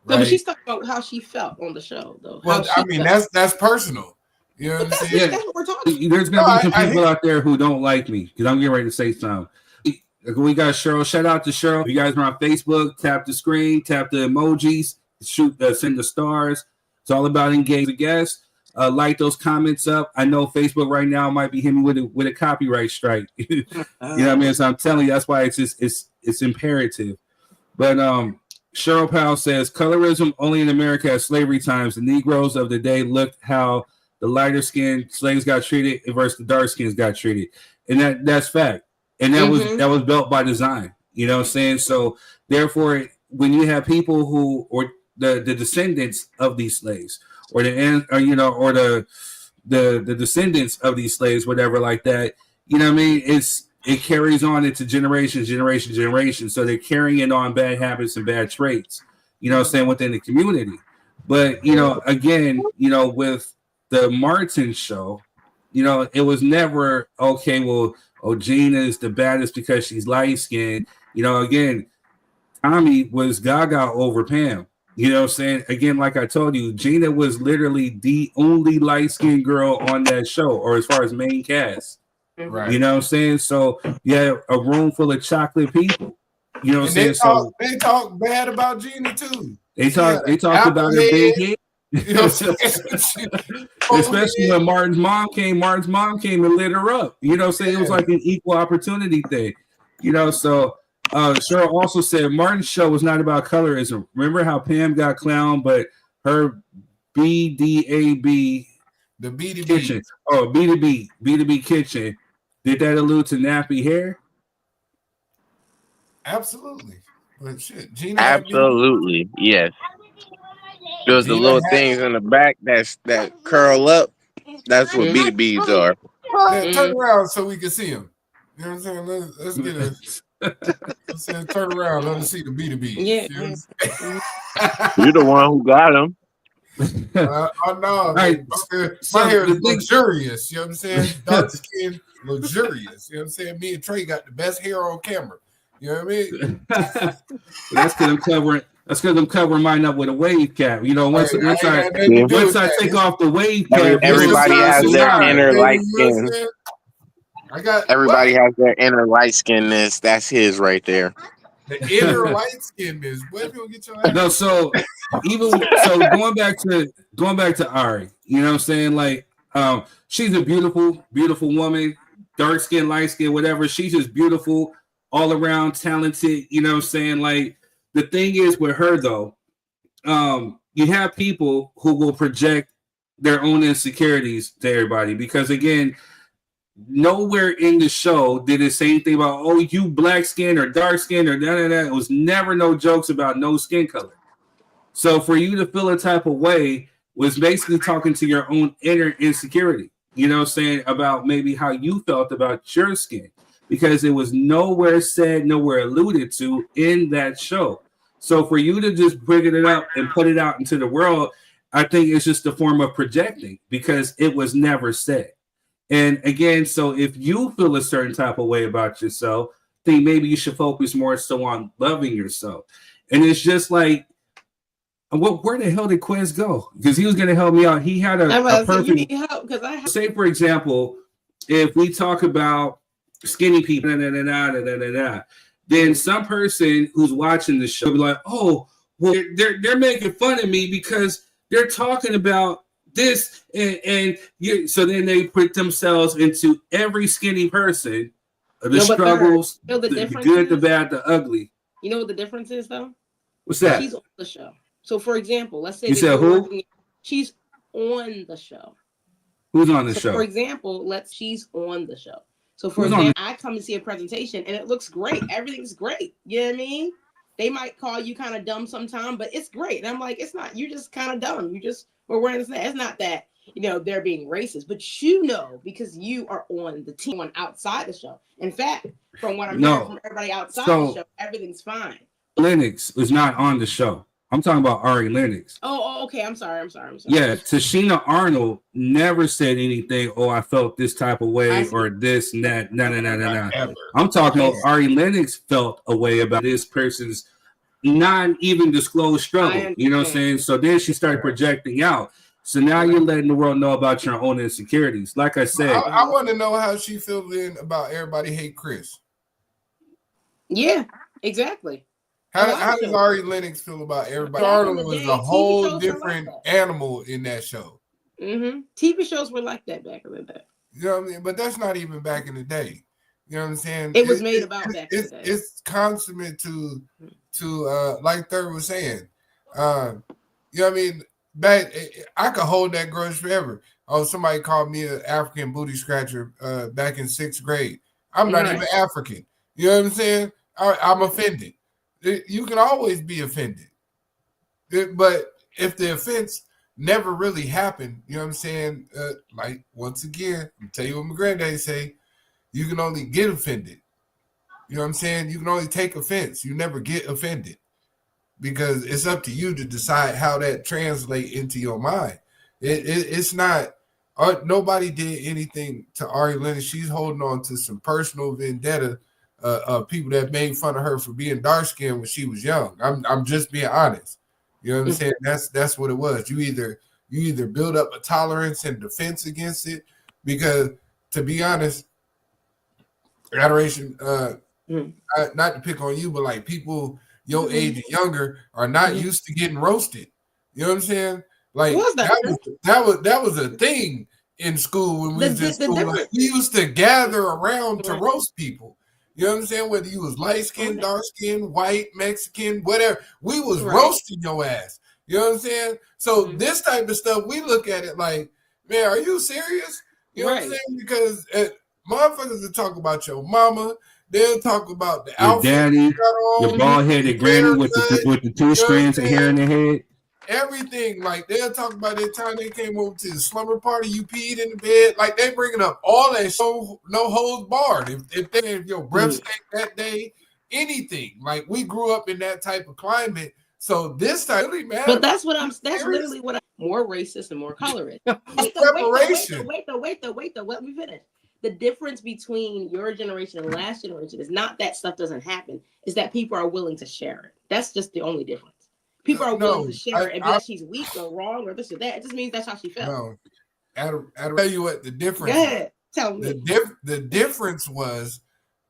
No, Right? but she's talking about how she felt on the show, though. Well, I mean, that's personal. You know what I'm saying? That's what we're talking. There's gonna be some people out there who don't like me because I'm getting ready to say something. We got Cheryl. Shout out to Cheryl. If you guys are on Facebook, tap the screen, tap the emojis, send the stars. It's all about engaging the guests. Light those comments up. I know Facebook right now might be hitting me with a copyright strike. You know what I mean? So I'm telling you, that's why it's imperative. But Cheryl Powell says colorism only in America at slavery times. The Negroes of the day looked how the lighter skinned slaves got treated versus the dark skins got treated, and that's fact. And that was built by design. You know what I'm saying? So therefore, when you have people who, or the descendants of these slaves, or the descendants of these slaves, whatever like that, you know what I mean? It carries on into generation. So they're carrying on bad habits and bad traits, you know what I'm saying, within the community. But, you know, again, you know, with the Martin show, you know, it was never, okay, well, Gina is the baddest because she's light-skinned. You know, again, Tommy was gaga over Pam. You know what I'm saying? Again, like I told you, Gina was literally the only light-skinned girl on that show, or as far as main cast. Right. You know what I'm saying? So you had a room full of chocolate people. You know what I'm saying? They talk bad about Gina too. They talked about her big head. You know what I'm saying? Especially when Martin's mom came and lit her up. You know what I'm saying? It was like an equal opportunity thing. You know, so Cheryl also said Martin's show was not about colorism. Remember how Pam got clowned, but her BDAB, the B2B kitchen, B2B kitchen, did that allude to nappy hair? Absolutely. But shit, Gina. Absolutely, yes. There's the little things in the back that curl up. That's what B2Bs are. Yeah, turn around so we can see them. You know what I'm saying? Let's get a turn around. Let us see the B2B. Yeah. You know You're the one who got them. No, right. My hair is luxurious. You know what I'm saying? Dark skin, luxurious. You know what I'm saying? Me and Trey got the best hair on camera. You know what I mean? That's because I'm covering mine up with a wave cap. You know, once I take off the wave cap, everybody has their inner light skin. Everybody has their inner light skinness. That's his right there. The inner light skinness. Where you gonna get your ass? No, so going back to Ari, you know what I'm saying? Like, she's a beautiful, beautiful woman, dark skin, light skin, whatever. She's just beautiful, all around, talented. You know what I'm saying? Like, the thing is with her though, you have people who will project their own insecurities to everybody, because again, nowhere in the show did it say anything about, oh, you black skin or dark skin or da. It was never no jokes about no skin color. So for you to feel a type of way was basically talking to your own inner insecurity, you know what I'm saying, about maybe how you felt about your skin, because it was nowhere said, nowhere alluded to in that show. So for you to just bring it up and put it out into the world, I think it's just a form of projecting, because it was never said. And again, so if you feel a certain type of way about yourself, think maybe you should focus more so on loving yourself. And it's just like, where the hell did Quiz go? Because he was going to help me out. He had a perfect. You need help, because I have... Say, for example, if we talk about skinny people, then some person who's watching the show will be like, oh, well, they're making fun of me because they're talking about this, and you. So then they put themselves into every skinny person, the struggles, the good, the bad, the ugly. You know what the difference is, though? What's that? She's on the show. So, for example, let's say you said who? She's on the show. Who's on the show? For example, she's on the show. So, for example, I come to see a presentation and it looks great. Everything's great. You know what I mean? They might call you kind of dumb sometime, but it's great. And I'm like, it's not. You're just kind of dumb. We're wearing this. It's not that, they're being racist, but because you are on the team on outside the show. In fact, from what I'm hearing from everybody outside the show, everything's fine. Lennox is not on the show. I'm talking about Ari Lennox. Oh, okay. I'm sorry. Yeah, Tashina Arnold never said anything. Oh, I felt this type of way or this and that. No. I'm talking about Ari Lennox felt a way about this person's not even disclosed struggle. You know what I'm saying? So then she started projecting out. So now you're letting the world know about your own insecurities. Like I said, I want to know how she feels about everybody hate Chris. Yeah, exactly. How does Ari Lennox feel about everybody? Arnold was a whole different animal in that show. Mm-hmm. TV shows were like that back in the day. You know what I mean? But that's not even back in the day. You know what I'm saying? It was made about back in the day. It's consummate to like Third was saying. You know what I mean? I could hold that grudge forever. Oh, somebody called me an African booty scratcher back in 6th grade. I'm not even African. You know what I'm saying? I'm offended. You can always be offended. But if the offense never really happened, you know what I'm saying? Like, once again, I'll tell you what my granddaddy say, you can only get offended. You know what I'm saying? You can only take offense. You never get offended. Because it's up to you to decide how that translates into your mind. It's not, nobody did anything to Ari Lennox. She's holding on to some personal vendetta of people that made fun of her for being dark skinned when she was young. I'm just being honest. You know what I'm saying? That's what it was. You either build up a tolerance and defense against it, because to be honest, adoration, not to pick on you, but like people your age and younger are not used to getting roasted. You know what I'm saying? Like that was a thing in school when we was in school. Like, we used to gather around to roast people. You know what I'm saying? Whether you was light skinned, dark skinned, white, Mexican, whatever, we was roasting your ass. You know what I'm saying? So this type of stuff, we look at it like, man, are you serious? You know what I'm saying? Because motherfuckers will talk about your mama. They'll talk about the your outfit daddy, you got on, your bald-headed granny with the 2 strands of hair in their head. Everything. Like, they'll talk about that time they came over to the slumber party, you peed in the bed. Like, they bringing up all that show, no holds barred. If your breath stank that day, anything. Like, we grew up in that type of climate. So this time really matters. But that's literally what I'm more racist and more colorist. Preparation. Wait, let me finish. The difference between your generation and last generation is not that stuff doesn't happen, is that people are willing to share it. That's just the only difference. People are willing to share it and be like she's weak or wrong or this or that. It just means that's how she felt. No, I'll tell you what the difference. Go ahead. Tell me. The difference was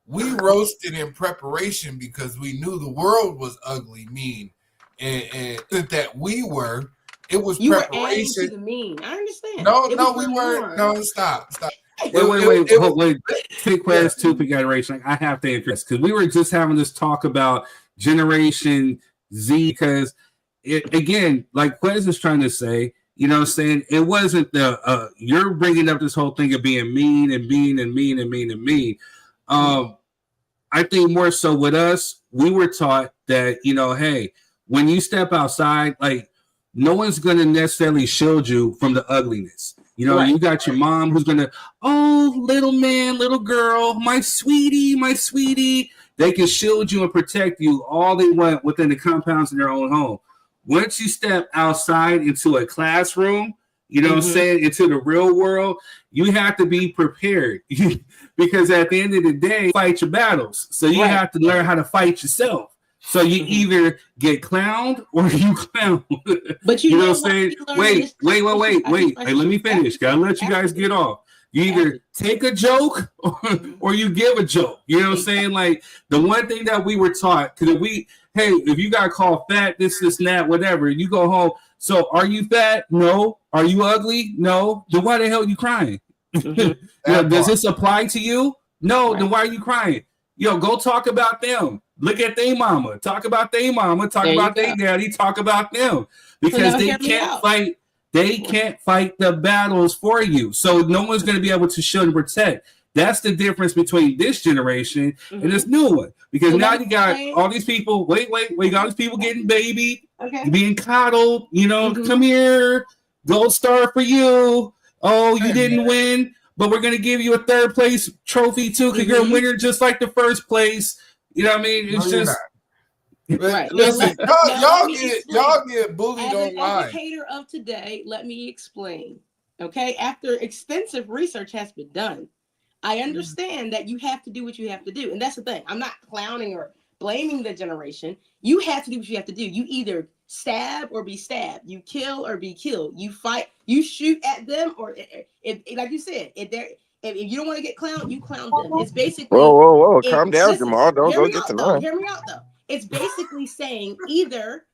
we roasted in preparation because we knew the world was ugly, mean, and that we were. It was you preparation. Were adding to the mean. I understand. No, we weren't. No, stop. Wait. Take class 2 generation. Like, I have to interest because we were just having this talk about Generation Z because again, like Quez is trying to say, You know what I'm saying? It wasn't the you're bringing up this whole thing of being mean and mean and mean and mean and mean. I think more so with us, we were taught that, you know, hey, when you step outside, like no one's going to necessarily shield you from the ugliness. You know, you got your mom who's going to, oh, little man, little girl, my sweetie, my sweetie. They can shield you and protect you all they want within the compounds in their own home. Once you step outside into a classroom, you know what I'm saying, into the real world, you have to be prepared because at the end of the day, fight your battles. So you have to learn how to fight yourself. So you either get clowned or you clown. But you know what I'm saying? Wait. Hey, let me finish. Gotta let you guys get off. You either take a joke or you give a joke. You know what I'm saying? Like the one thing that we were taught, because if you got called fat, this, and that, whatever, you go home. So are you fat? No. Are you ugly? No. Then why the hell are you crying? Does this apply to you? No. Then why are you crying? Go talk about them. Look at their mama. Talk about their mama. Talk about their daddy. Talk about them. Because they can't fight. They can't fight the battles for you. So no one's going to be able to shield and protect. That's the difference between this generation and this new one. Because now you got all these people, you got all these people getting babied, being coddled, come here, gold star for you. Oh, you didn't win, but we're going to give you a third place trophy too because you're a winner just like the first place. You know what I mean? It's just... Right. Listen, y'all get bullied as online. As an educator of today, let me explain. Okay, after extensive research has been done, I understand that you have to do what you have to do, and that's the thing. I'm not clowning or blaming the generation. You have to do what you have to do. You either stab or be stabbed. You kill or be killed. You fight. You shoot at them, or like you said, if you don't want to get clowned, you clown them. It's basically whoa, calm down, Jamal. Don't go get to line. Hear me out though. It's basically saying either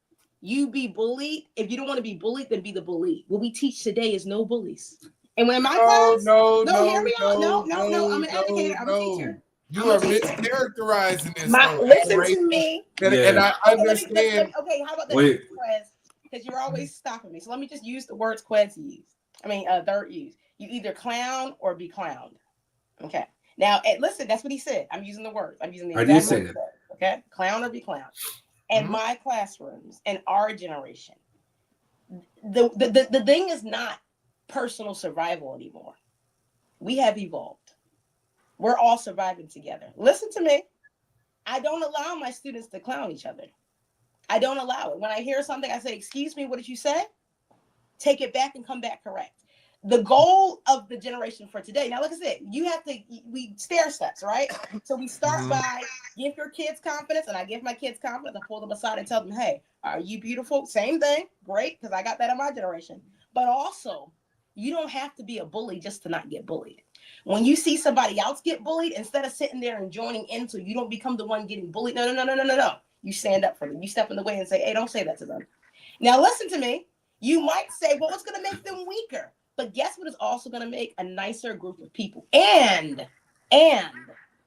you be bullied. If you don't want to be bullied, then be the bully. What we teach today is no bullies. And when in my class, hear me out. No. I'm an educator. I'm a teacher. You are mischaracterizing this. Listen to me. And I understand. Okay, how about this? Because you're always stopping me. So let me just use the words Quez used. Dirt used. You either clown or be clowned. Okay. Now, listen, that's what he said. I'm using the words. I'm using the exact words. Okay, clown or be clown. In my classrooms, in our generation, the thing is not personal survival anymore. We have evolved. We're all surviving together. Listen to me. I don't allow my students to clown each other. I don't allow it. When I hear something, I say, "Excuse me, what did you say?" Take it back and come back correct. The goal of the generation for today. Now, like I said, we stair steps, right? So we start by give your kids confidence, and I give my kids confidence. I pull them aside and tell them, hey, are you beautiful? Same thing. Great, because I got that in my generation. But also, you don't have to be a bully just to not get bullied. When you see somebody else get bullied, instead of sitting there and joining in so you don't become the one getting bullied, no. You stand up for them. You step in the way and say, hey, don't say that to them. Now, listen to me. You might say, well, what's going to make them weaker? But guess what is also going to make a nicer group of people? And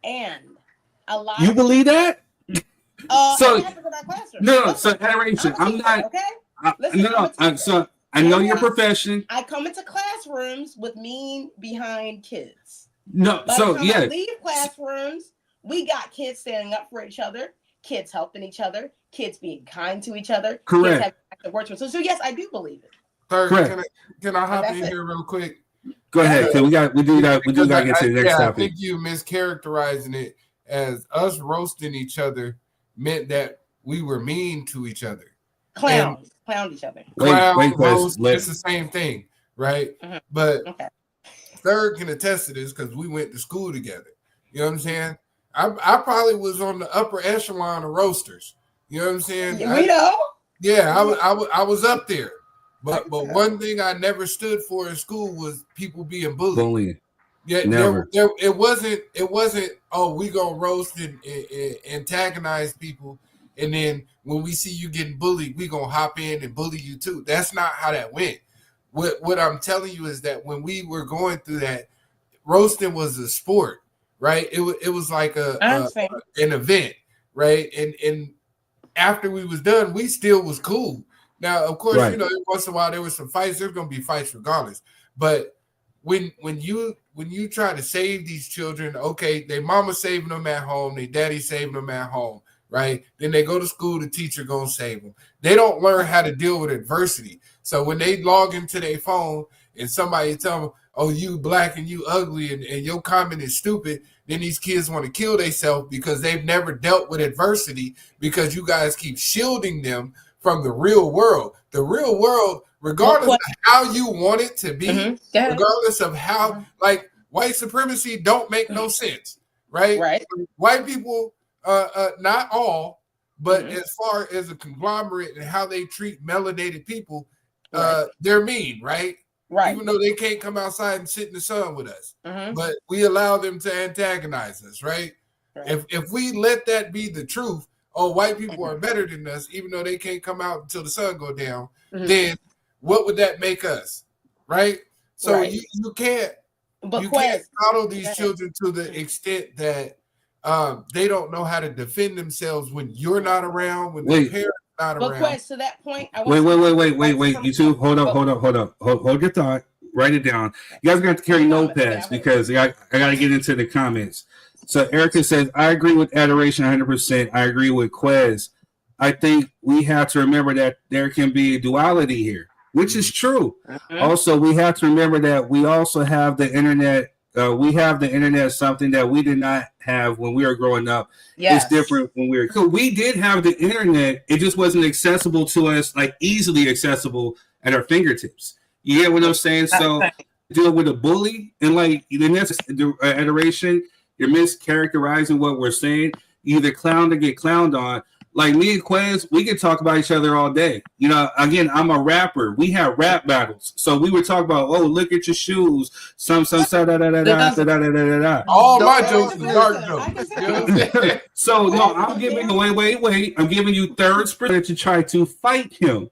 a lot. You believe that? So adoration. I'm not. Okay. Listen, so I know your profession. I come into classrooms with mean behind kids. No. By So the time yeah. I leave classrooms, we got kids standing up for each other, kids helping each other, kids being kind to each other. Correct. Kids having work with. So yes, I do believe it. Third, can I hop in here real quick? Go ahead. We do that. We do got to get to the next topic. I think you mischaracterizing it as us roasting each other meant that we were mean to each other. Clowned each other. Roast, it's the same thing, right? But Third can attest to this because we went to school together. You know what I'm saying? I probably was on the upper echelon of roasters. You know what I'm saying? I was up there. But one thing I never stood for in school was people being bullied. Bullying. Yeah, never. It wasn't. Oh, we gonna roast and antagonize people, and then when we see you getting bullied, we gonna hop in and bully you too. That's not how that went. What I'm telling you is that when we were going through that, roasting was a sport, right? It was like an event, right? And after we was done, we still was cool. Now, of course, Right. you know, once in a while there was some fights. There's going to be fights regardless. But when you try to save these children, okay, their mama saving them at home, their daddy saving them at home, right? Then they go to school, the teacher gonna save them. They don't learn how to deal with adversity. So when they log into their phone and somebody tell them, "Oh, you black and you ugly and your comment is stupid," then these kids want to kill themselves because they've never dealt with adversity, because you guys keep shielding them from the real world. The real world, regardless of how you want it to be, regardless of how, like, white supremacy don't make no sense, right? Right. White people, not all, but as far as a conglomerate and how they treat melanated people, they're mean, right? Right. Even though they can't come outside and sit in the sun with us, but we allow them to antagonize us, right? If we let that be the truth, oh, white people are better than us, even though they can't come out until the sun go down, then what would that make us, right? So you can't coddle these children to the extent that they don't know how to defend themselves when you're not around, when their parents are not around. Quest, to that point, I wait. You two, hold up. Hold your thought. Write it down. You guys got to carry notepads because I got to get into the comments. So Erica says, I agree with adoration 100%. I agree with Quez. I think we have to remember that there can be a duality here, which is true. Also, we have to remember that we also have the internet. We have the internet, something that we did not have when we were growing up. Yes. It's different when we were. So we did have the internet. It just wasn't accessible to us, like easily accessible at our fingertips. You get what I'm saying? So deal with a bully and like the next iteration, you're mischaracterizing what we're saying. You either clown or get clowned on. Like me and Quez, we can talk about each other all day. You know, again, I'm a rapper. We have rap battles. So we would talk about, oh, look at your shoes. Some da. All my jokes are dark jokes. So no, I'm giving wait. I'm giving you third sprint to try to fight him.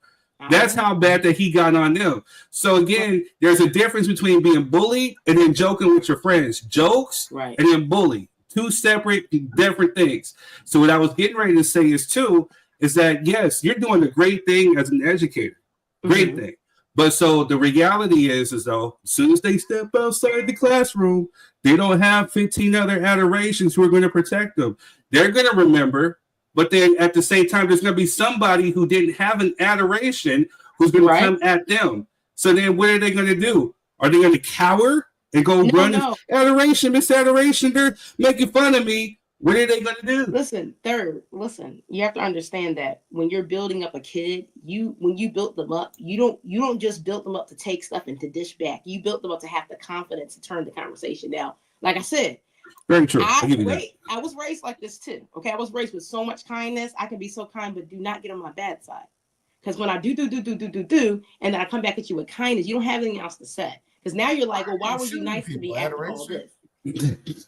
That's how bad that he got on them. So again, there's a difference between being bullied and then joking with your friends. Jokes and then bully. Two separate, different things. So what I was getting ready to say is that yes, you're doing a great thing as an educator. Great thing. But so the reality is though, as soon as they step outside the classroom, they don't have 15 other adorations who are going to protect them. They're going to remember, but then at the same time, there's going to be somebody who didn't have an adoration who's going to come at them. So then what are they going to do? Are they going to cower and go run? Adoration, Miss Adoration, they're making fun of me. What are they going to do? Listen, you have to understand that when you're building up a kid, when you built them up, you don't just build them up to take stuff and to dish back. You built them up to have the confidence to turn the conversation down. Like I said, very true. I was raised like this too. Okay, I was raised with so much kindness. I can be so kind, but do not get on my bad side. Because when I do, and then I come back at you with kindness, you don't have anything else to say. Because now you're like, well, why were you nice to me after all this?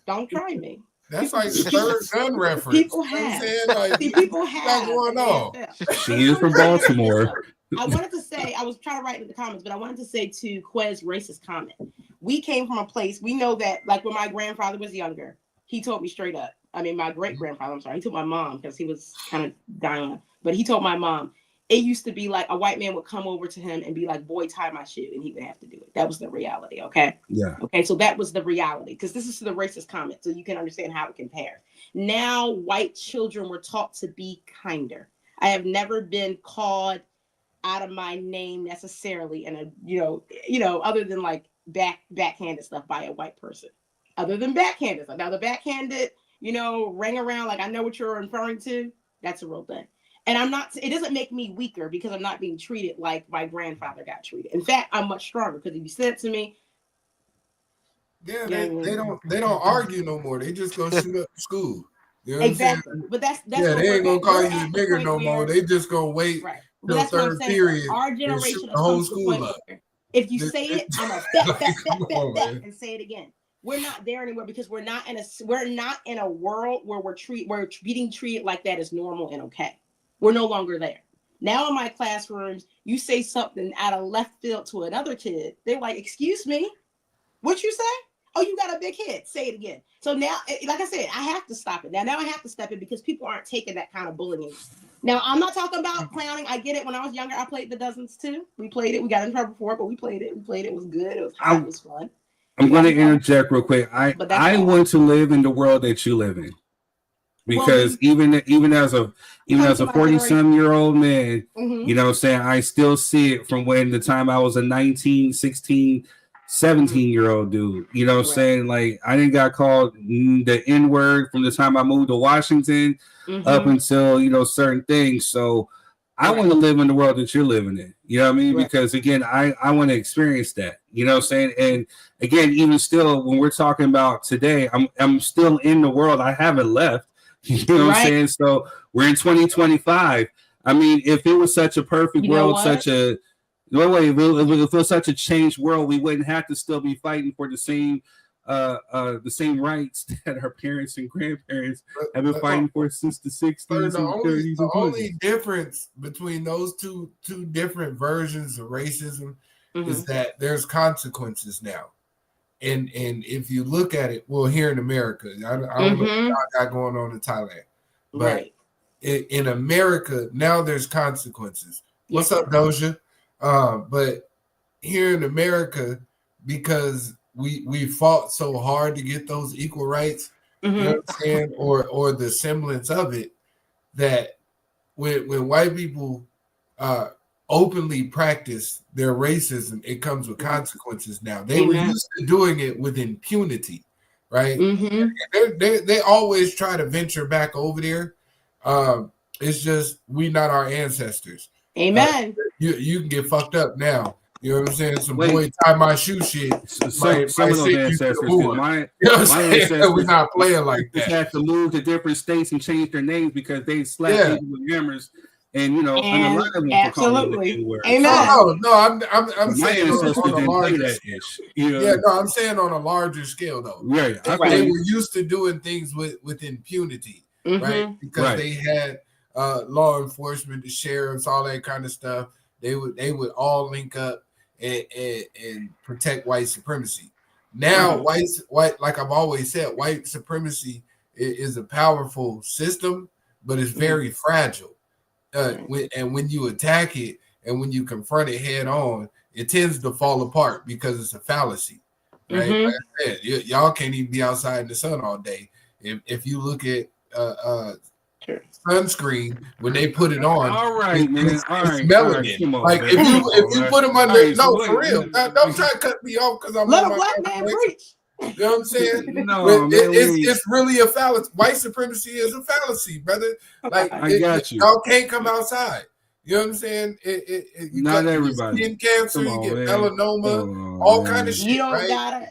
Don't try me. That's like the third gun reference. People have. People have. What's going on? She is from Baltimore. I wanted to say, I was trying to write in the comments, but I wanted to say to Quez racist comment. We came from a place, we know that, like when my grandfather was younger, he told me straight up. I mean, my great-grandfather, I'm sorry, he told my mom because he was kind of dying. But he told my mom, it used to be like a white man would come over to him and be like, boy, tie my shoe. And he would have to do it. That was the reality. Okay. Yeah. Okay. So that was the reality, because this is the racist comment. So you can understand how it compares. Now, white children were taught to be kinder. I have never been called out of my name necessarily in a, other than like backhanded stuff by a white person, other than backhanded stuff. Now the backhanded, ring around, like I know what you're referring to. That's a real thing. And it doesn't make me weaker because I'm not being treated like my grandfather got treated. In fact, I'm much stronger because if you said it to me. Yeah, they don't argue no more. They just go shoot up school. You know exactly. But that's they ain't gonna call you nigger no more. They just gonna wait till third period. Our generation the whole school up. If you say it, I'm gonna bet and say it again. We're not there anymore because we're not in a world where we're being treated like that is normal and okay. We're no longer there. Now in my classrooms, you say something out of left field to another kid, they're like, excuse me, what you say? Oh, you got a big head. Say it again. So now, like I said, I have to stop it. Now I have to step in because people aren't taking that kind of bullying Now, I'm not talking about clowning. I get it. When I was younger, I played the dozens too. We played it. We got in trouble for it, but we played it. We played it. It was good. It was hot. It was fun. I'm going to interject real quick. I want to live in the world that you live in, because even as a 40-some-year-old man, you know what I'm saying, I still see it from when the time I was a 19, 16, 17-year-old dude. You know what I'm saying? Like, I didn't got called the N-word from the time I moved to Washington up until, you know, certain things. So I want to live in the world that you're living in. You know what I mean? Because again, I want to experience that. You know what I'm saying? And again, even still, when we're talking about today, I'm still in the world. I haven't left. You know what I'm saying? So we're in 2025. I mean, if it was such a perfect world, if it was such a changed world, we wouldn't have to still be fighting for the same rights that our parents and grandparents have been fighting for since the 60s and 30s and 20s. The only difference between those two different versions of racism is that there's consequences now. And if you look at it, well, here in America, I don't know what y'all got going on in Thailand, but in America, now there's consequences. What's up, Doja? But here in America, because we fought so hard to get those equal rights, you know what I'm saying, or the semblance of it, that when white people openly practice their racism, it comes with consequences now. They were used to doing it with impunity, right? They always try to venture back over there. It's just we not our ancestors. Amen. You can get fucked up now. You know what I'm saying? Some boy tie my shoe shit. Some of those ancestors, my ancestors, we're not playing like that. Had to move to different states and change their names because they slapped people with hammers. And you know, absolutely. Amen. No, I'm saying on a larger scale. Yeah, no, I'm saying on a larger scale though. Right. They were used to doing things with impunity, right? Because they had law enforcement, the sheriffs, all that kind of stuff. They would all link up and protect white supremacy. Now, white, like I've always said, white supremacy is a powerful system, but it's very fragile. When you attack it and when you confront it head on, it tends to fall apart because it's a fallacy, right? Like I said, y'all can't even be outside in the sun all day. If you look at sunscreen, when they put it on, it's melanin. Like if you put them under, for real. Don't try to cut me off because I'm let a black man preach. You know what I'm saying? It's really a fallacy. White supremacy is a fallacy, brother. Like I got you. Y'all can't come outside. You know what I'm saying? You not everybody. Skin cancer, you get melanoma, all kind of shit. You don't right? got it.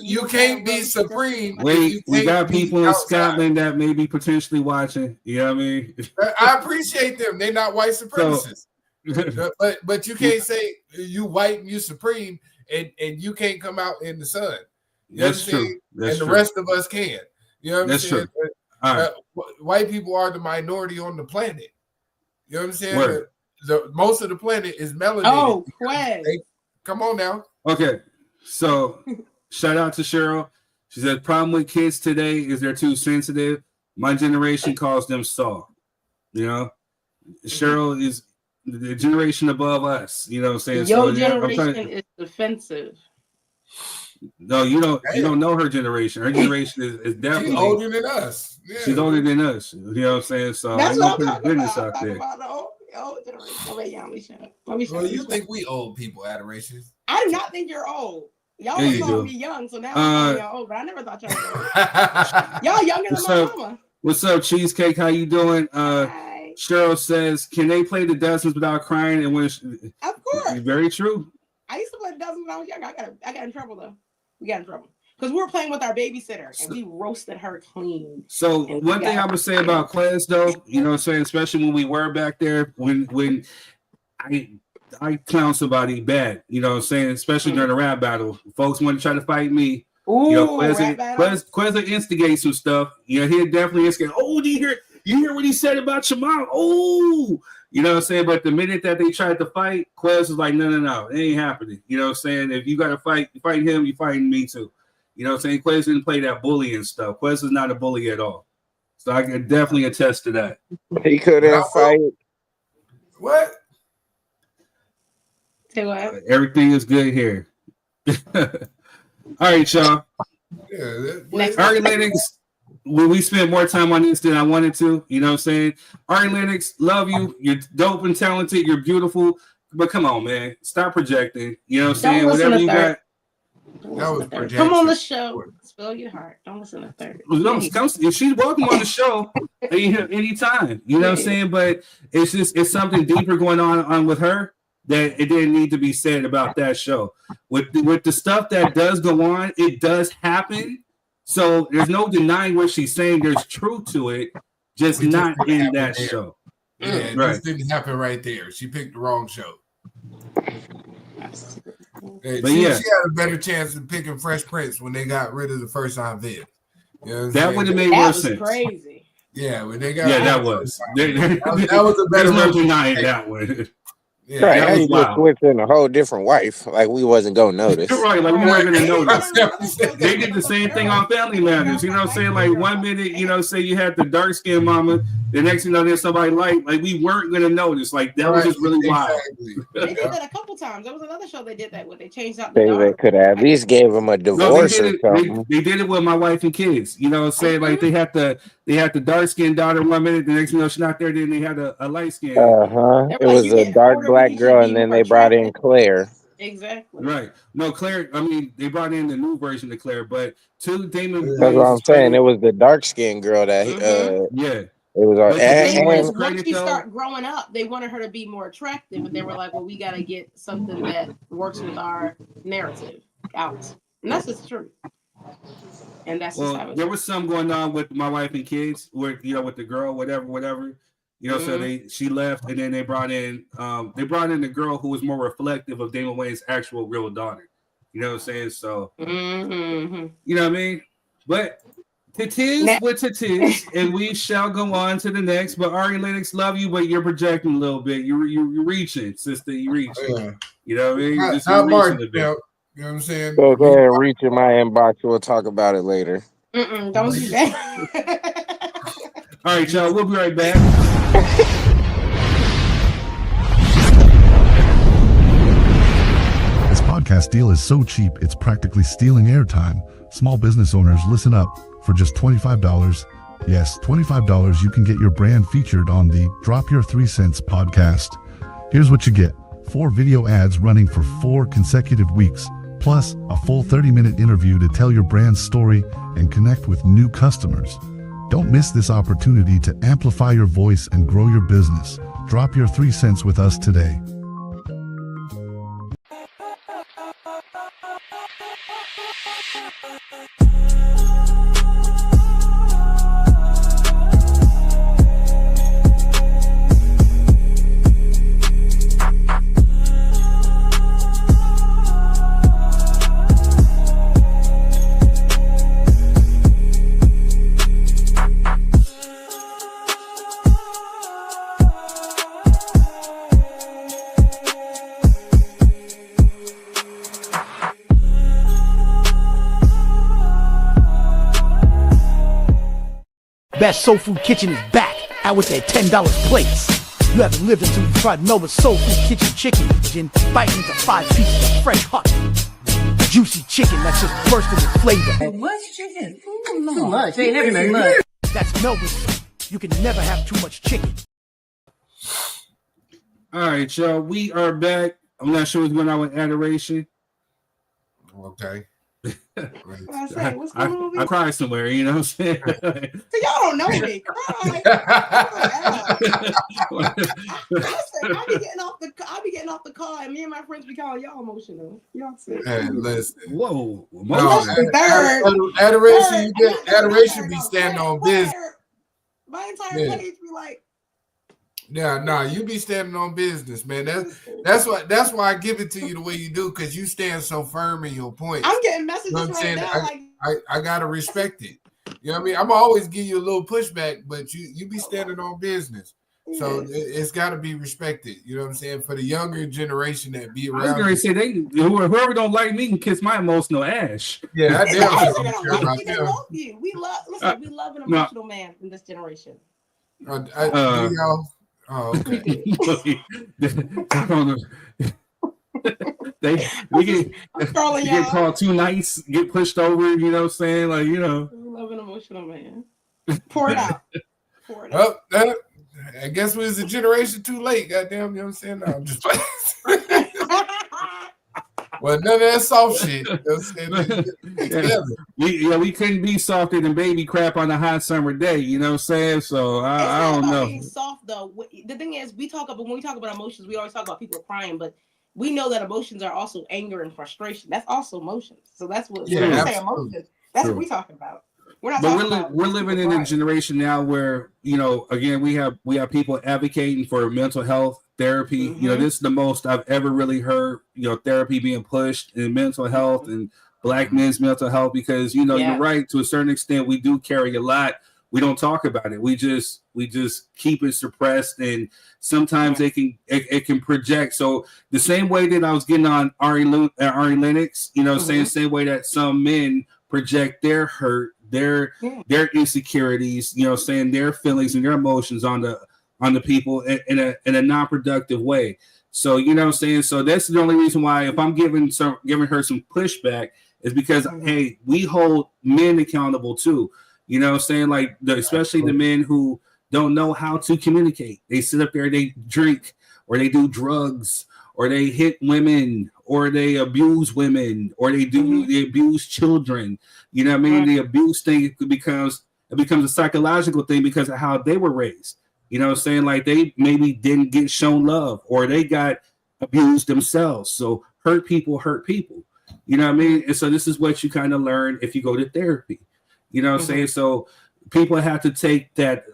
You can't be supreme. Wait, we got people in Scotland that may be potentially watching. You know what I mean? I appreciate them. They're not white supremacists. But you can't say you white and you supreme and you can't come out in the sun. You That's true. The rest of us can. You know what I'm saying? True. All right. White people are the minority on the planet. You know what I'm saying? Most of the planet is melanated. Oh, Quez. Come on now. Okay. So shout out to Cheryl. She said, problem with kids today is they're too sensitive. My generation calls them soft. You know? Cheryl is the generation above us. You know what I'm saying? Your generation is defensive. No, you don't know her generation. Her generation is definitely older than us. Yeah. She's older than us. You know what I'm saying? So that's what I'm talking business about. out there. About the old generation. Wait, y'all, well, you think we old people, Adoration? I do not think you're old. Y'all were calling me young, so now I'm calling y'all old. But I never thought y'all were old. Y'all younger than my mama. What's up, Cheesecake? How you doing? Hi. Cheryl says, "Can they play the dozens without crying?" And when of course, very true. I used to play the dozens when I was young. I got in trouble though. We got in trouble because we were playing with our babysitter and we roasted her clean. So one thing I'm gonna say about Quez though, you know what I'm saying, especially when we were back there, when I clown somebody bad, you know what I'm saying, especially during a rap battle. Folks want to try to fight me. Ooh, you know, Quez will instigate some stuff. You know, he'll definitely instigate. Oh, do you hear what he said about your mom? Oh, you know what I'm saying? But the minute that they tried to fight, Quez was like, no, it ain't happening. You know what I'm saying? If you got to fight him, you fighting me too. You know what I'm saying? Quez didn't play that bullying stuff. Quez is not a bully at all. So I can definitely attest to that. He couldn't fight. What? Say what? Everything is good here. All right, y'all. Yeah, Ari Lennox, we spent more time on this than I wanted to. You know what I'm saying? Ari Lennox, love you. You're dope and talented. You're beautiful. But come on, man. Stop projecting. You know what I'm saying? Whatever you got. That was projection. Come on the show. Spill your heart. Don't listen to third. If she's welcome on the show anytime. You know what I'm saying? But it's something deeper going on with her that it didn't need to be said about that show. With the stuff that does go on, it does happen. So there's no denying what she's saying. There's truth to it, just not in that show. Yeah, this didn't happen right there. She picked the wrong show. Hey, she had a better chance of picking Fresh Prince when they got rid of the first time Viv. You know that would have made more sense. That was crazy. Yeah, when they got that was. That was a better no denying that one. Yeah, right, how you just switch in a whole different wife, like we wasn't gonna notice. Right, like we weren't gonna notice. They did the same thing on Family Matters. You know what I'm saying? Like 1 minute, say you had the dark skinned mama, the next there's somebody like we weren't gonna notice. Like that was just really wild. They did that a couple times. There was another show they did that where they changed out the They could have at least gave him a divorce or something. They did it with My Wife and Kids. You know what I'm saying? Like they had the dark skinned daughter 1 minute, the next she's not there, then they had a light skin. It was a dark black girl, and then they brought in Claire. Exactly. Right. No, Claire. I mean, they brought in the new version of Claire, but Damon. That's what I'm saying. It was the dark skinned girl that It was once she started growing up, they wanted her to be more attractive, and they were like, "Well, we got to get something that works with our narrative out," and that's just true. And that's just how there was some going on with My Wife and Kids, where with the girl, whatever. So she left, and then they brought in the girl who was more reflective of Damon Wayans' actual real daughter. You know what I'm saying? So you know what I mean? But it is what it is, and we shall go on to the next. But Ari Lennox, love you, but you're projecting a little bit. You're reaching, sister. You're reaching. Yeah. You know what I mean? Not Martin, you know what I'm saying? So go ahead and reach in my inbox. We'll talk about it later. Don't do that. All right, y'all. We'll be right back. This podcast deal is so cheap, it's practically stealing airtime. Small business owners, listen up. For just $25, yes, $25, you can get your brand featured on the Drop Your 3 Cents podcast. Here's what you get. 4 video ads running for 4 consecutive weeks, plus a full 30-minute interview to tell your brand's story and connect with new customers. Don't miss this opportunity to amplify your voice and grow your business. Drop your 3 cents with us today. Best Soul Food Kitchen is back, out with their $10 plates. You haven't lived until you tried Melba's Soul Food Kitchen chicken. Then bite into 5 pieces of fresh hot, juicy chicken that's just bursting with flavor. What's chicken? Too much. Ain't never been much. That's Melba's. You can never have too much chicken. All right, y'all. We are back. I'm not sure what's going on with Adoration. Okay. I cry somewhere, you know what I'm saying? So y'all don't know me. Cry. Listen, I be getting off the car, and me and my friends be calling y'all emotional. Y'all see? Hey, listen. Whoa. No, adoration. Adoration be standing on business. My entire page be like. Yeah, you be standing on business, man. That's why I give it to you the way you do, because you stand so firm in your point. I'm getting messages right now. I gotta respect it. You know what I mean? I'm always give you a little pushback, but you be standing on business. So it's got to be respected. You know what I'm saying? For the younger generation that be I was around. gonna say whoever don't like me can kiss my emotional ass. Yeah, I damn sure Listen, don't care about them. love you. We love an emotional man in this generation. Do y'all? Oh, okay. we get called too nice, get pushed over. You know what I'm saying? Like, you know. We love an emotional man. Pour it out. Pour it out. I guess we was a generation too late. Goddamn, you know what I'm saying? No, I'm just playing. Well, none of that soft shit. You know what I'm saying? We couldn't be softer than baby crap on a hot summer day. You know what I'm saying? So I don't know. Being soft though. The thing is, when we talk about emotions, we always talk about people crying, but we know that emotions are also anger and frustration. That's also emotions. So that's what when we say emotions. That's what we're talking about. We're not talking about. We're living in a generation now where, you know, again, we have people advocating for mental health therapy. Mm-hmm. You know, this is the most I've ever really heard, you know, therapy being pushed in mental health and Black men's mental health, because, you know, you're right, to a certain extent, we do carry a lot. We don't talk about it. We just keep it suppressed, and sometimes it can project. So the same way that I was getting on Ari Lennox, you know, saying the same way that some men project their hurt, their insecurities, you know, saying their feelings and their emotions on the people in a non-productive way. So, you know what I'm saying? So that's the only reason why, if I'm giving her some pushback, is because hey, we hold men accountable too. You know what I'm saying? Like especially the men who don't know how to communicate. They sit up there, they drink, or they do drugs, or they hit women, or they abuse women, or they abuse children. You know what I mean? The abuse thing becomes a psychological thing because of how they were raised. You know what I'm saying? Like they maybe didn't get shown love, or they got abused themselves. So hurt people. You know what I mean? And so this is what you kind of learn if you go to therapy. You know what I'm saying? So people have to take that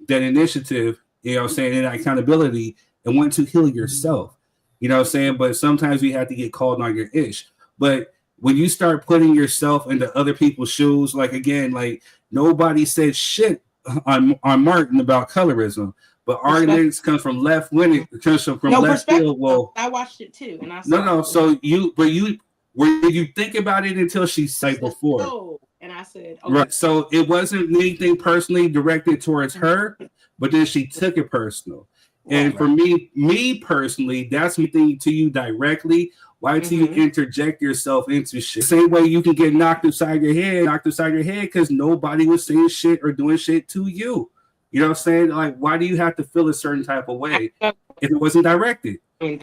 initiative, you know what I'm saying, and accountability, and want to heal yourself. You know what I'm saying? But sometimes you have to get called on your ish. But when you start putting yourself into other people's shoes, like again, like nobody said shit on Martin about colorism, but Ari Lennox comes from left wing. It comes from left field. Well, I watched it too, and I saw no. So did you think about it until she said before? Oh, and I said, okay. Right. So it wasn't anything personally directed towards her, but then she took it personal. And for me personally, that's the thing to you directly. Why do you interject yourself into shit? Same way you can get knocked upside your head because nobody was saying shit or doing shit to you. You know what I'm saying? Like, why do you have to feel a certain type of way if it wasn't directed? And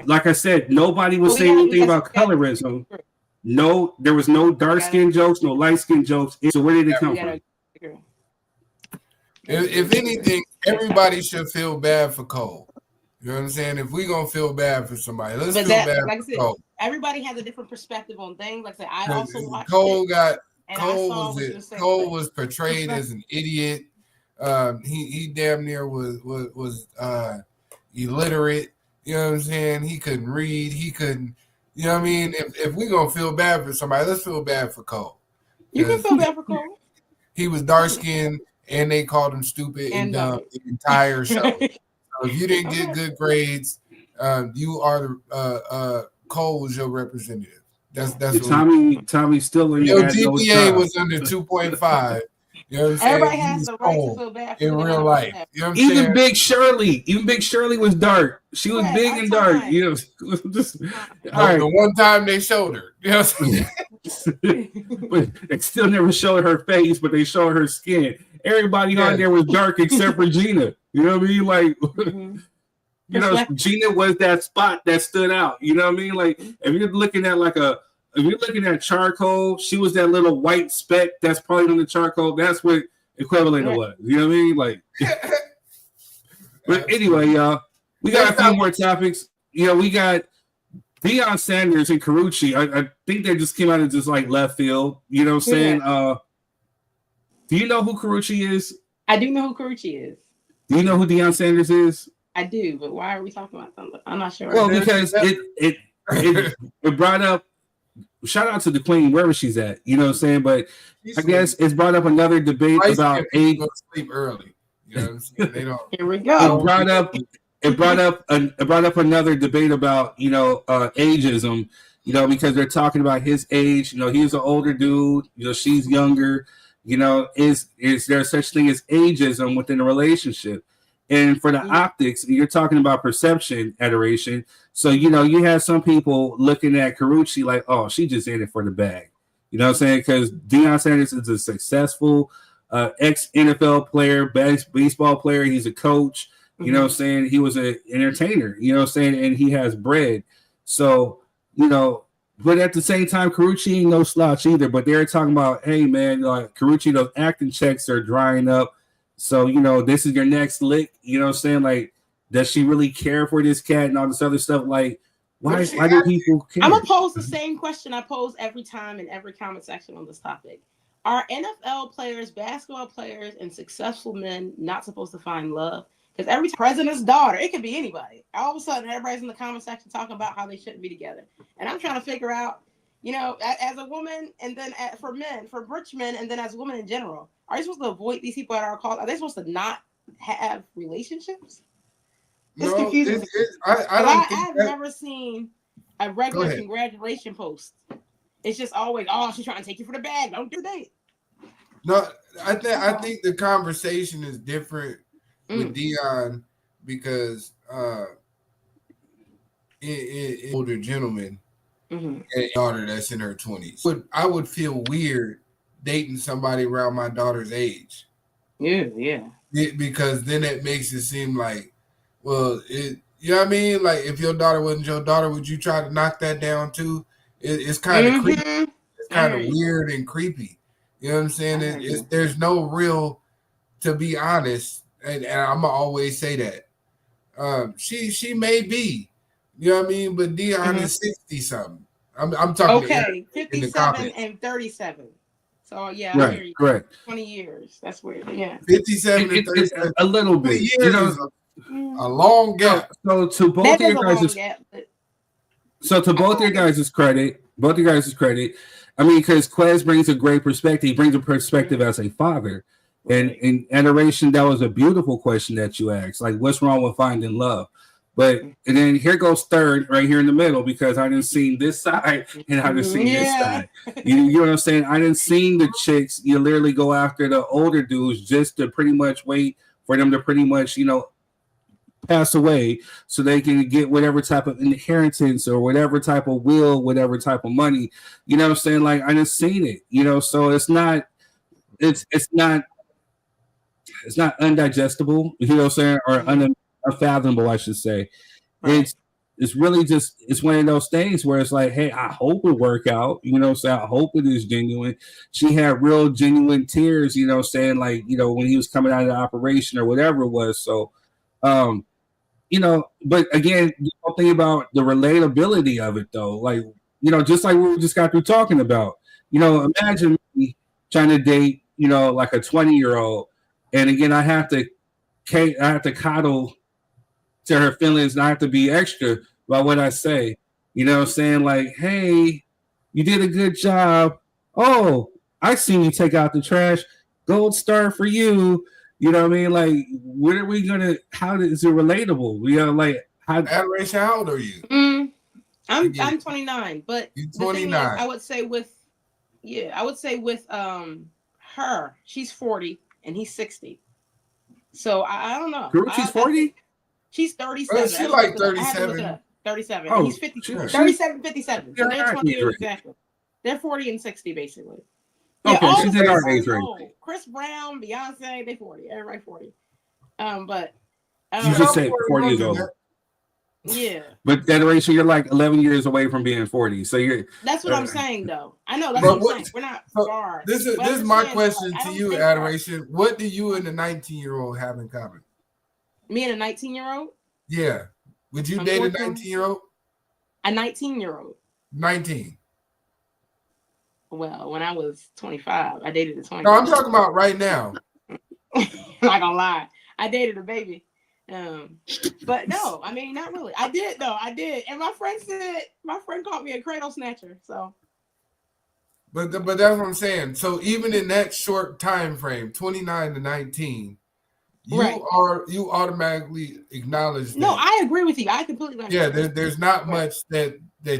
like I said, nobody was saying anything about colorism. No, there was no dark skin jokes, no light skin jokes. So where did it come from? If anything, everybody should feel bad for Cole. You know what I'm saying? If we're gonna feel bad for somebody, let's feel bad like for Cole. Everybody has a different perspective on things. Like I said, I also watched Cole was portrayed as an idiot. He damn near was illiterate. You know what I'm saying? He couldn't read. He couldn't. You know what I mean? If we're gonna feel bad for somebody, let's feel bad for Cole. You can feel bad for Cole. He was dark skinned, and they called him stupid and dumb the entire show. So if you didn't get good grades, you are Cole was your representative. That's Tommy Stiller. Your GPA was under 2.5. You know what I'm saying? Everybody has the right to feel bad in real life. You know what I'm even saying? Big Shirley was dark. She was big and dark. You know, just the one time they showed her. You know what I'm saying? But they still never showed her face, but they showed her skin. Everybody on there was dark except for Gina. You know what I mean? Like, you know, Gina was that spot that stood out. You know what I mean? Like, if you're looking at charcoal, she was that little white speck that's probably on the charcoal. That's what equivalent it was. You know what I mean? Like, but anyway, y'all, we got a few more topics. You know, we got Deion Sanders and Carucci. I think they just came out of just like left field. You know what I'm saying? Do you know who Carucci is? I do know who Carucci is. Do you know who Deion Sanders is? I do, but why are we talking about something? I'm not sure. Well, because it brought up. Shout out to the Queen wherever she's at. You know what I'm saying? But I guess it's brought up another debate about age. Sleep early. You know what I'm saying? They don't. Here we It go. brought up another debate about ageism. Because they're talking about his age. He's an older dude. She's younger. Is there such thing as ageism within a relationship? And for the optics, you're talking about perception, adoration. So you have some people looking at Carucci like, oh, she just in it for the bag. You know what I'm saying? Because Deion Sanders is a successful ex NFL player, baseball player. He's a coach. You know what I'm saying? He was an entertainer. You know what I'm saying? And he has bread. So but at the same time, Carucci ain't no slouch either. But they're talking about, hey man, like Carucci, those acting checks are drying up. So this is your next lick. You know what I'm saying? Like, does she really care for this cat and all this other stuff? Like, why do people care? I'm gonna pose the same question I pose every time in every comment section on this topic. Are NFL players, basketball players, and successful men not supposed to find love? Because every president's daughter, it could be anybody. All of a sudden, everybody's in the comment section talking about how they shouldn't be together. And I'm trying to figure out, as a woman, and then for men, for rich men, and then as women in general, are you supposed to avoid these people at our call? Are they supposed to not have relationships? It's confusing. I've never seen a regular congratulation post. It's just always, oh, she's trying to take you for the bag. Don't do that. No, I think the conversation is different with Deion because older gentleman and a daughter that's in her 20s. But I would feel weird dating somebody around my daughter's age. Yeah. Because then it makes it seem like, well, you know what I mean? Like if your daughter wasn't your daughter, would you try to knock that down too? It's kind of creepy. It's kind of weird and creepy. You know what I'm saying? There's no real, to be honest, and I'm gonna always say that. She may be, you know what I mean, but Deion is 60 something. I'm talking 57 and 37. So yeah, right, I hear you. Correct. 20 years. That's weird. Yeah. 57 and 37. A little bit. Years is a long gap. So to both your guys' both your guys' credit, I mean, because Quez brings a great perspective. He brings a perspective as a father. And in adoration, that was a beautiful question that you asked. Like, what's wrong with finding love? But and then here goes third, right here in the middle, because I didn't see this side and I didn't see this side. You know what I'm saying? I didn't see the chicks. You literally go after the older dudes just to pretty much wait for them to pretty much, pass away so they can get whatever type of inheritance or whatever type of will, whatever type of money. You know what I'm saying? Like I didn't seen it, so it's not undigestible, you know what I'm saying, or unfathomable, I should say. Right. It's really just, it's one of those things where it's like, hey, I hope it work out, you know what I'm saying? I hope it is genuine. She had real genuine tears, you know what I'm saying, like, when he was coming out of the operation or whatever it was. So but again, the whole thing about the relatability of it though, like, just like we just got through talking about, imagine me trying to date, like a 20-year-old. And again, I have to coddle to her feelings, and I have to be extra about what I say. You know what I'm saying? Like, hey, you did a good job. Oh, I seen you take out the trash. Gold star for you. You know what I mean? Like, what are we how is it relatable? Adoration, how old are you? I'm 29, but you're 29. The thing is, I would say with her, she's 40 and he's 60. So I don't know. She's 40? She's 37. Well, she's like 37. 37. Oh, he's 50. 37, 57. So they're 20 years exactly. They're 40 and 60 basically. Okay, yeah, she's in our age range. Chris Brown, Beyonce, they 40. Everybody 40. But you just said 40 years old. Yeah. But adoration, you're like 11 years away from being 40. So you're. That's what I'm saying, though. I know that's what I'm saying. We're not far. This is my question to you, Adoration. What do you and the 19-year-old have in common? Me and a 19-year-old? Yeah. Would you date a 19-year-old? A 19-year-old. 19. Well, when I was 25, I dated a 20. No, I'm talking about right now. Not gonna lie, I dated a baby. But no, I mean, not really. I did though. I did, and my friend called me a cradle snatcher. So, but that's what I'm saying. So even in that short time frame, 29 to 19, you automatically acknowledge that. No, I agree with you. I completely understand. Yeah, there's not much that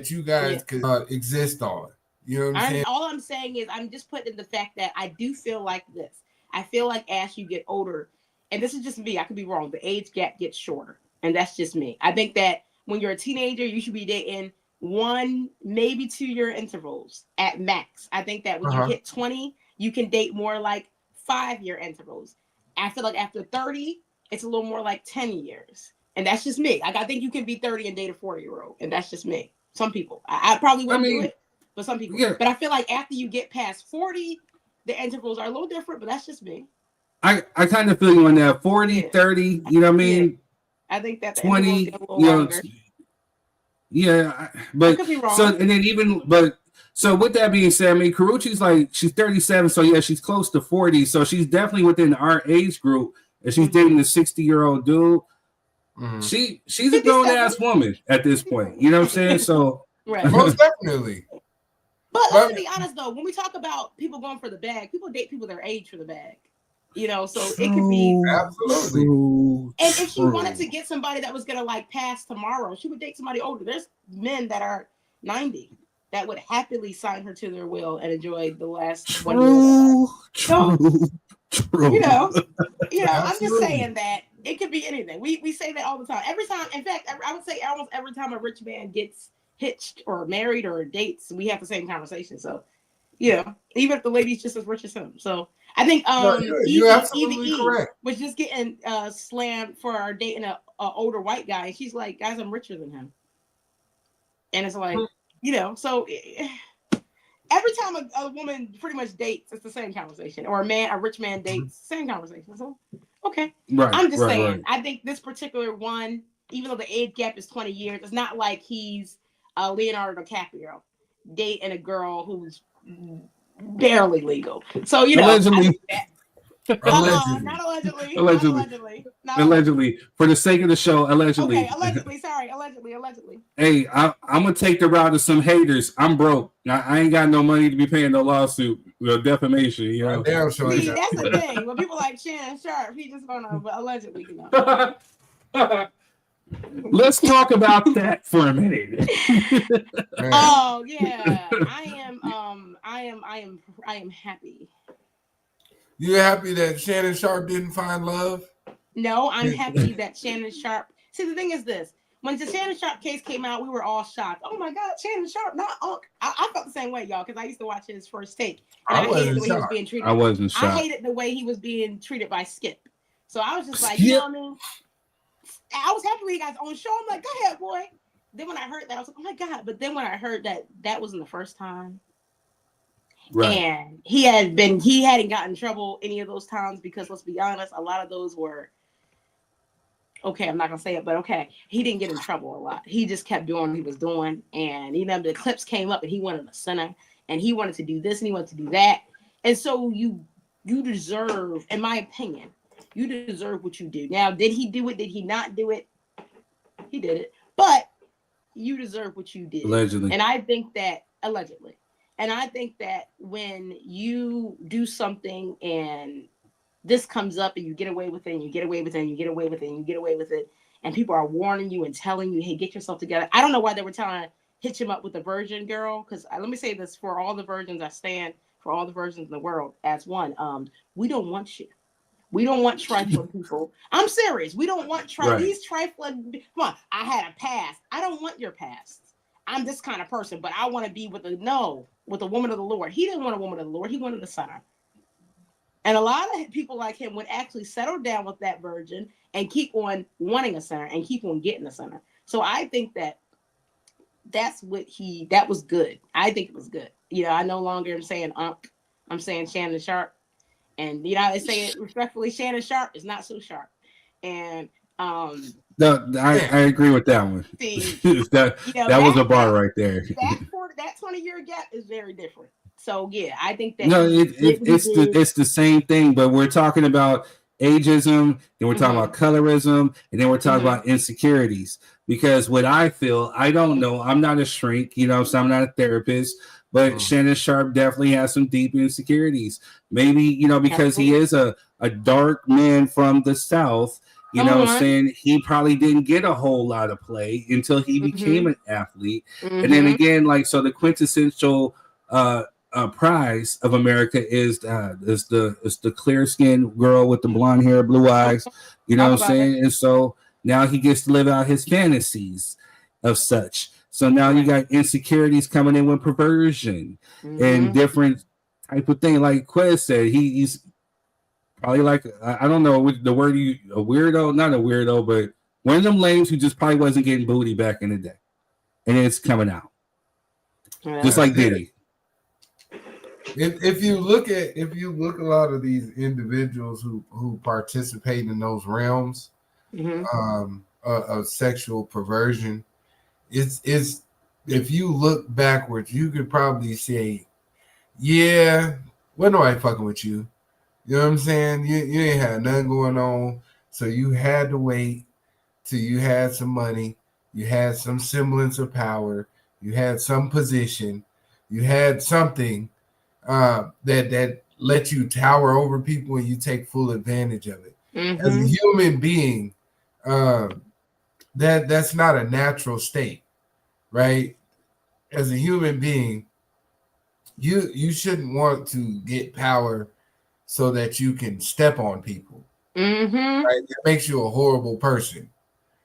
you guys could exist on. You know what I'm saying? All I'm saying is I'm just putting the fact that I do feel like this. I feel like as you get older, and this is just me, I could be wrong, the age gap gets shorter. And that's just me. I think that when you're a teenager, you should be dating 1, maybe 2 year intervals at max. I think that when you hit 20, you can date more like 5 year intervals. I feel like after 30, it's a little more like 10 years. And that's just me. Like, I think you can be 30 and date a 40-year-old. And that's just me. Some people. I probably wouldn't do it, but some people. Yeah. But I feel like after you get past 40, the intervals are a little different, but that's just me. I kind of feel you on that. 40, 30, you know what I mean? Yeah. I think that 20, you know, but so, and then even, but so with that being said, I mean, Karuchi's like, she's 37, so yeah, she's close to 40, so she's definitely within our age group, and she's dating a 60-year-old dude. She's a grown-ass woman at this point, you know what I'm saying? So, most definitely. But let's be honest, though, when we talk about people going for the bag, people date people their age for the bag. You know, so it could be absolutely. And if she wanted to get somebody that was gonna like pass tomorrow, she would date somebody older. There's men that are 90 that would happily sign her to their will and enjoy the last 1 year. True. You know, I'm just saying that it could be anything. We say that all the time. Every time, in fact, I would say almost every time a rich man gets hitched or married or dates, we have the same conversation. So, even if the lady's just as rich as him. So I think you're absolutely correct. Was just getting slammed for dating a older white guy. And she's like, guys, I'm richer than him. And it's like, so every time a woman pretty much dates, it's the same conversation. Or a rich man dates, same conversation. So, okay. Right, I'm just saying, I think this particular one, even though the age gap is 20 years, it's not like he's Leonardo DiCaprio dating a girl who's barely legal. So, allegedly. Not allegedly. Allegedly. For the sake of the show, allegedly. Okay, allegedly. Sorry, allegedly. Hey, I'm gonna take the route of some haters. I'm broke. I ain't got no money to be paying no lawsuit, defamation. You know. Damn sure. See, that's the thing. When people like Shannon Sharp, he just gonna allegedly. Let's talk about that for a minute. Oh yeah, I am happy. You're happy that Shannon Sharp didn't find love? No, I'm happy that Shannon Sharp. See, the thing is this: when the Shannon Sharp case came out, we were all shocked. Oh my God, Shannon Sharp, not Unc. I felt the same way, y'all, because I used to watch his first take, and I hated the way he was being treated. I wasn't shocked. I hated the way he was being treated by Skip. So I was just like, you know what I mean? I was happy when he got his own show. I'm like, go ahead, boy. Then when I heard that, I was like, oh my God. But then when I heard that wasn't the first time. Right. And he hadn't gotten in trouble any of those times because let's be honest, a lot of those were okay. I'm not gonna say it, but okay, he didn't get in trouble a lot. He just kept doing what he was doing, and the clips came up, and he wanted a center, and he wanted to do this, and he wanted to do that, and so you deserve, in my opinion, you deserve what you do. Now, did he do it? Did he not do it? He did it, but you deserve what you did. Allegedly, and I think that allegedly. And I think that when you do something and this comes up and you get away with it, and you get away with it, and you get away with it, and you get away with it, and people are warning you and telling you, hey, get yourself together. I don't know why they were trying to hitch him up with a virgin girl, because let me say this, for all the virgins, I stand for all the virgins in the world as one. We don't want you. We don't want trifling people. I'm serious. We don't want these trifling. Come on, I had a past. I don't want your past. I'm this kind of person, but I want to be with a woman of the Lord. He didn't want a woman of the Lord. He wanted a center. And a lot of people like him would actually settle down with that virgin and keep on wanting a center and keep on getting a center. So I think that that was good. I think it was good. I no longer am saying Unc. I'm saying Shannon Sharp. And, I say it respectfully, Shannon Sharp is not so sharp. And, no, I agree with that one. See, that was a bar right there. That 20-year gap is very different. So yeah, I think that it's the same thing, but we're talking about ageism, then we're talking about colorism, and then we're talking about insecurities. Because what I feel, I don't know, I'm not a shrink, so I'm not a therapist, But Shannon Sharp definitely has some deep insecurities. Maybe, you know, because he is a dark man from the South, you know what I'm saying? He probably didn't get a whole lot of play until he became an athlete. And then again, like, so the quintessential prize of America is the clear skinned girl with the blonde hair, blue eyes, you know what I'm saying? And so now he gets to live out his fantasies of such. So now you got insecurities coming in with perversion and different type of thing. Like Quez said, he's probably like, I don't know the word, a weirdo, not a weirdo, but one of them lames who just probably wasn't getting booty back in the day. And it's coming out. Just like Diddy. If you look at a lot of these individuals who participate in those realms of sexual perversion, it's if you look backwards, you could probably say, yeah, when nobody fucking with you. You know what I'm saying? You ain't had nothing going on, so you had to wait till you had some money, you had some semblance of power, you had some position, you had something that let you tower over people and you take full advantage of it. As a human being, that's not a natural state, right? As a human being, you shouldn't want to get power so that you can step on people. Right? That makes you a horrible person.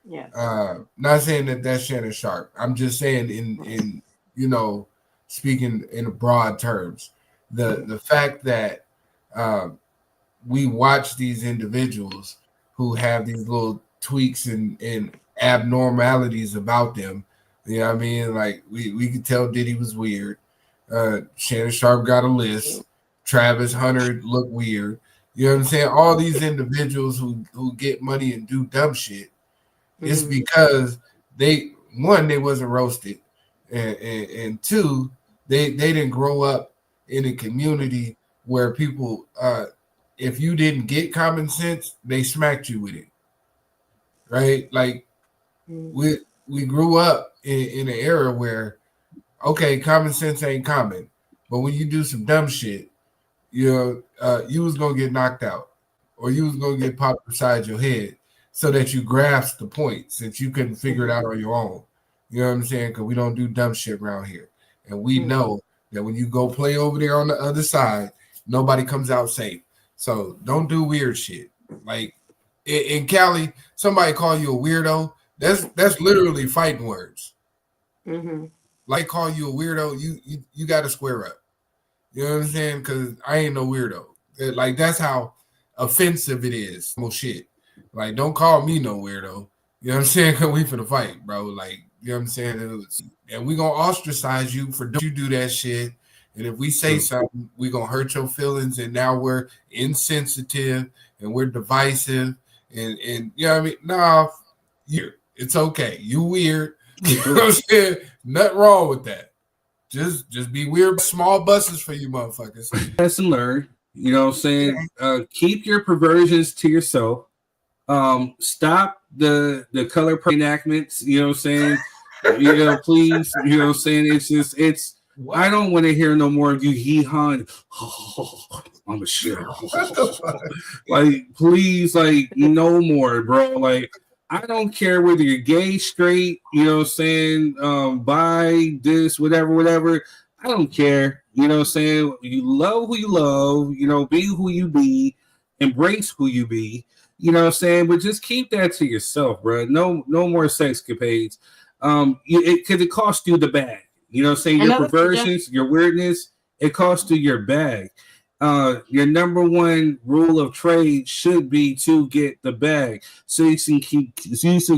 Yeah. Not saying that that's Shannon Sharp. I'm just saying in you know, speaking in broad terms, the fact that we watch these individuals who have these little tweaks and abnormalities about them. You know what I mean? Like we could tell Diddy was weird. Shannon Sharp got a list. Travis Hunter looked weird. You know what I'm saying? All these individuals who get money and do dumb shit, it's because they wasn't roasted, and two, they didn't grow up in a community where people, if you didn't get common sense, they smacked you with it, right? Like we grew up in an era where, okay, common sense ain't common, but when you do some dumb shit, you was gonna get knocked out, or you was gonna get popped beside your head, so that you grasp the point, since you couldn't figure it out on your own. You know what I'm saying? Because we don't do dumb shit around here, and we know that when you go play over there on the other side, nobody comes out safe. So don't do weird shit. Like in Cali, somebody call you a weirdo. That's literally fighting words. Like call you a weirdo, you got to square up. You know what I'm saying? Because I ain't no weirdo. Like that's how offensive it is. Well, shit. Like don't call me no weirdo. You know what I'm saying? Because we finna fight, bro. Like you know what I'm saying? And we gonna ostracize you for don't you do that shit. And if we say something, we gonna hurt your feelings. And now we're insensitive and we're divisive. And you know what I mean? Nah, it's okay. You weird. You know what I'm saying? Nothing wrong with that. Just be weird. Small buses for you motherfuckers. Lesson learned. You know what I'm saying? Keep your perversions to yourself. Stop the color enactments. You know what I'm saying? You know, please. You know what I'm saying? It's I don't want to hear no more of you hee-hawing. I'm a shit. Like, please, like, no more, bro. Like, I don't care whether you're gay, straight, you know what I'm saying, bi, this, whatever. I don't care. You know what I'm saying? You love who you love, you know, be who you be, embrace who you be, you know what I'm saying? But just keep that to yourself, bro. No more sexcapades. Because it costs you the bag. You know what I'm saying? Your perversions, your weirdness, it costs you your bag. Your number one rule of trade should be to get the bag so you can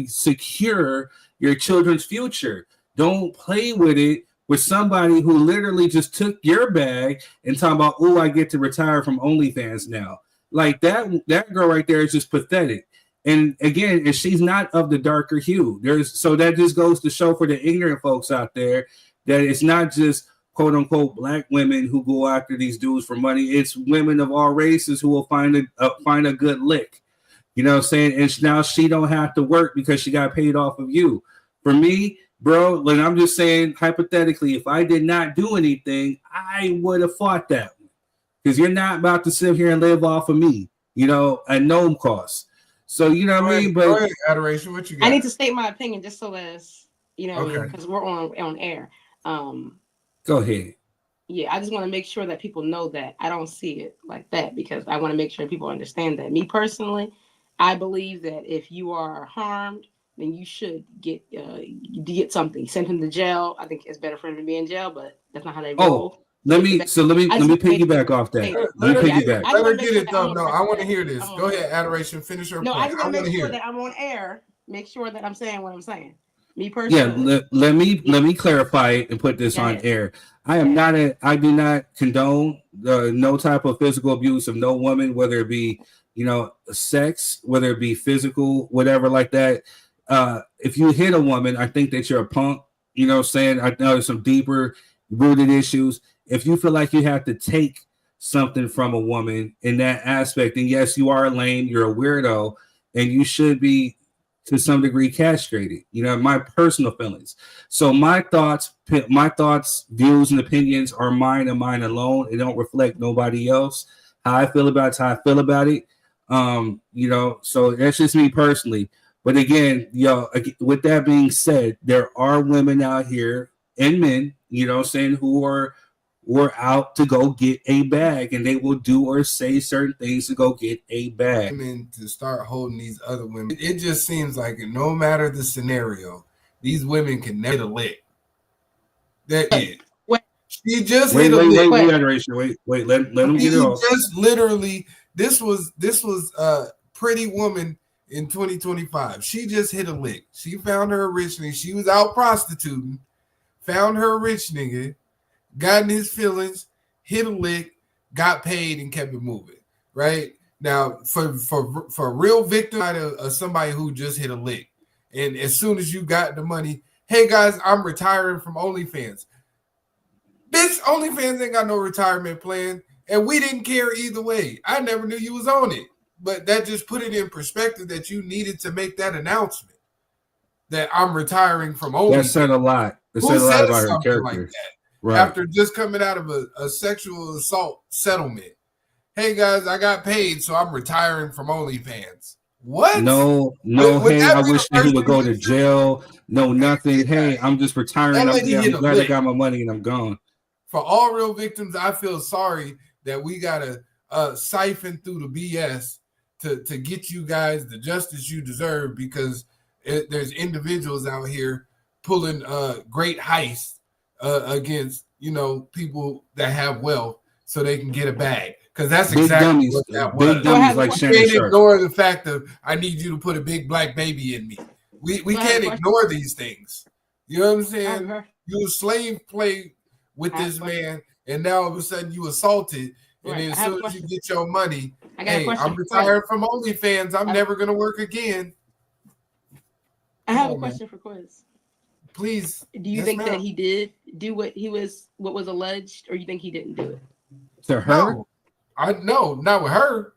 secure your children's future. Don't play with it with somebody who literally just took your bag and talking about, oh, I get to retire from OnlyFans now. Like that girl right there is just pathetic. And again, if she's not of the darker hue, so that just goes to show for the ignorant folks out there that it's not just quote unquote black women who go after these dudes for money. It's women of all races who will find a good lick. You know what I'm saying? And now she don't have to work because she got paid off of you. For me, bro. Like I'm just saying, hypothetically, if I did not do anything, I would have fought that one because you're not about to sit here and live off of me, at no cost. So you know what I mean. But go ahead, Adoration, what you got? I need to state my opinion just so as Okay. because we're on air. Go ahead. Yeah, I just want to make sure that people know that I don't see it like that because I want to make sure people understand that. Me personally, I believe that if you are harmed, then you should get something. Send him to jail. I think it's better for him to be in jail, but that's not how they roll. Let me piggyback off that. Let me piggyback. Let her get it though. No, I want to hear this. Go ahead, Adoration. Finish her No, point. I just want to make sure it. that I'm on air. Make sure that I'm saying what I'm saying. Me personally. Yeah, let me clarify it and put this on air. I do not condone no type of physical abuse of no woman, whether it be sex, whether it be physical, whatever like that. If you hit a woman, I think that you're a punk. You know what I'm saying? I know there's some deeper rooted issues. If you feel like you have to take something from a woman in that aspect, then yes, you are lame, you're a weirdo, and you should be to some degree castrated. My personal feelings. So my thoughts, views, and opinions are mine and mine alone. It don't reflect nobody else. How I feel about it, how I feel about it. So that's just me personally. But again, with that being said, there are women out here and men, who are out to go get a bag, and they will do or say certain things to go get a bag. Women to start holding these other women. It just seems like no matter the scenario, these women can never hit a lick. That it. She just hit a lick. Wait, let him get it off. Just literally, this was Pretty Woman in 2025. She just hit a lick. She found her a rich nigga. She was out prostituting, found her a rich nigga, got in his feelings, hit a lick, got paid, and kept it moving. Right now, for a real victim of somebody who just hit a lick, and as soon as you got the money, hey guys, I'm retiring from OnlyFans. Bitch, OnlyFans ain't got no retirement plan, and we didn't care either way. I never knew you was on it, but that just put it in perspective that you needed to make that announcement that I'm retiring from OnlyFans. That said a lot. It said a lot about her character. Like that? Right. After just coming out of a sexual assault settlement. Hey guys, I got paid, so I'm retiring from OnlyFans. What? No. Hey, I wish that he would go to jail. No, nothing. Hey, I'm just retiring. I'm glad I got my money and I'm gone. For all real victims, I feel sorry that we gotta siphon through the BS to get you guys the justice you deserve, because there's individuals out here pulling great heists against people that have wealth so they can get a bag, because that's exactly what that was. Big dummies like Shannon can't Sharp. Ignore the fact of I need you to put a big black baby in me. We can't ignore these things. You know what I'm saying? You slave play with this man, and now all of a sudden you assaulted, and then as soon as you get your money, hey, I'm retired from OnlyFans. I'm never gonna work again. I have a question for Quiz. Please. Do you think that he did do what was alleged, or you think he didn't do it? To her? No, not with her.